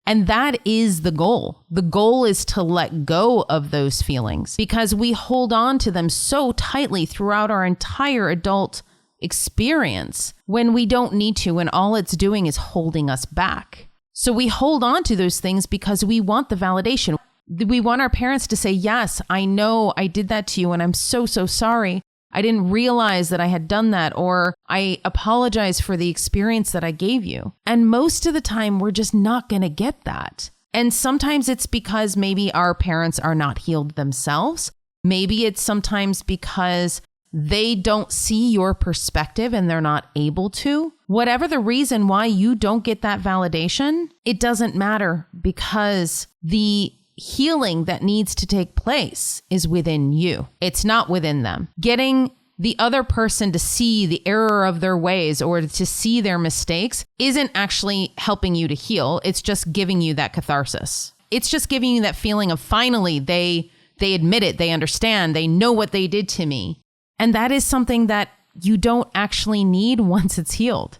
And that is the goal. The goal is to let go of those feelings, because we hold on to them so tightly throughout our entire adult experience when we don't need to, and all it's doing is holding us back. So we hold on to those things because we want the validation. We want our parents to say, yes, I know I did that to you, and I'm so, so sorry. I didn't realize that I had done that, or I apologize for the experience that I gave you. And most of the time, we're just not going to get that. And sometimes it's because maybe our parents are not healed themselves. Maybe it's sometimes because they don't see your perspective and they're not able to. Whatever the reason why you don't get that validation, it doesn't matter, because the healing that needs to take place is within you. It's not within them. Getting the other person to see the error of their ways or to see their mistakes isn't actually helping you to heal. It's just giving you that catharsis. It's just giving you that feeling of finally they admit it, they understand, they know what they did to me. And that is something that you don't actually need once it's healed.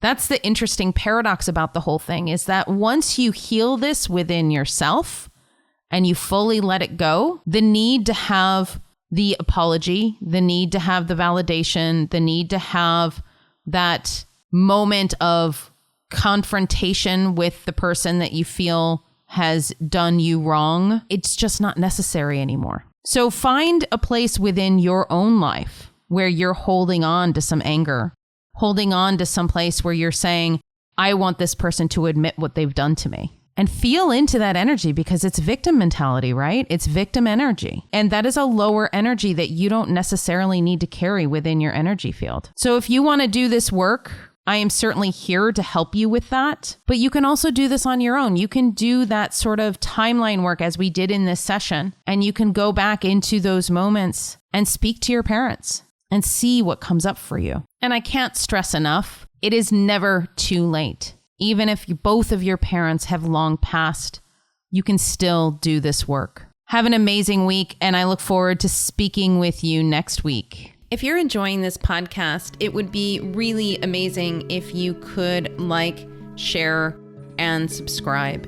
That's the interesting paradox about the whole thing, is that once you heal this within yourself and you fully let it go, the need to have the apology, the need to have the validation, the need to have that moment of confrontation with the person that you feel has done you wrong, it's just not necessary anymore. So find a place within your own life where you're holding on to some anger, holding on to some place where you're saying, I want this person to admit what they've done to me. And feel into that energy, because it's victim mentality, right? It's victim energy. And that is a lower energy that you don't necessarily need to carry within your energy field. So if you want to do this work I am certainly here to help you with that, but you can also do this on your own. You can do that sort of timeline work as we did in this session, and you can go back into those moments and speak to your parents and see what comes up for you. And I can't stress enough, it is never too late. Even if both of your parents have long passed, you can still do this work. Have an amazing week, and I look forward to speaking with you next week. If you're enjoying this podcast, it would be really amazing if you could like, share, and subscribe.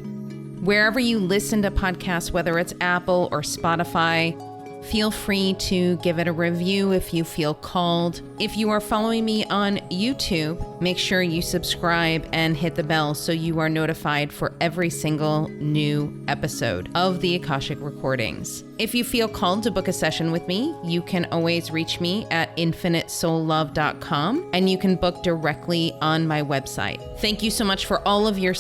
Wherever you listen to podcasts, whether it's Apple or Spotify, feel free to give it a review if you feel called. If you are following me on YouTube, make sure you subscribe and hit the bell so you are notified for every single new episode of the Akashic Recordings. If you feel called to book a session with me, you can always reach me at infinitesoullove.com, and you can book directly on my website. Thank you so much for all of your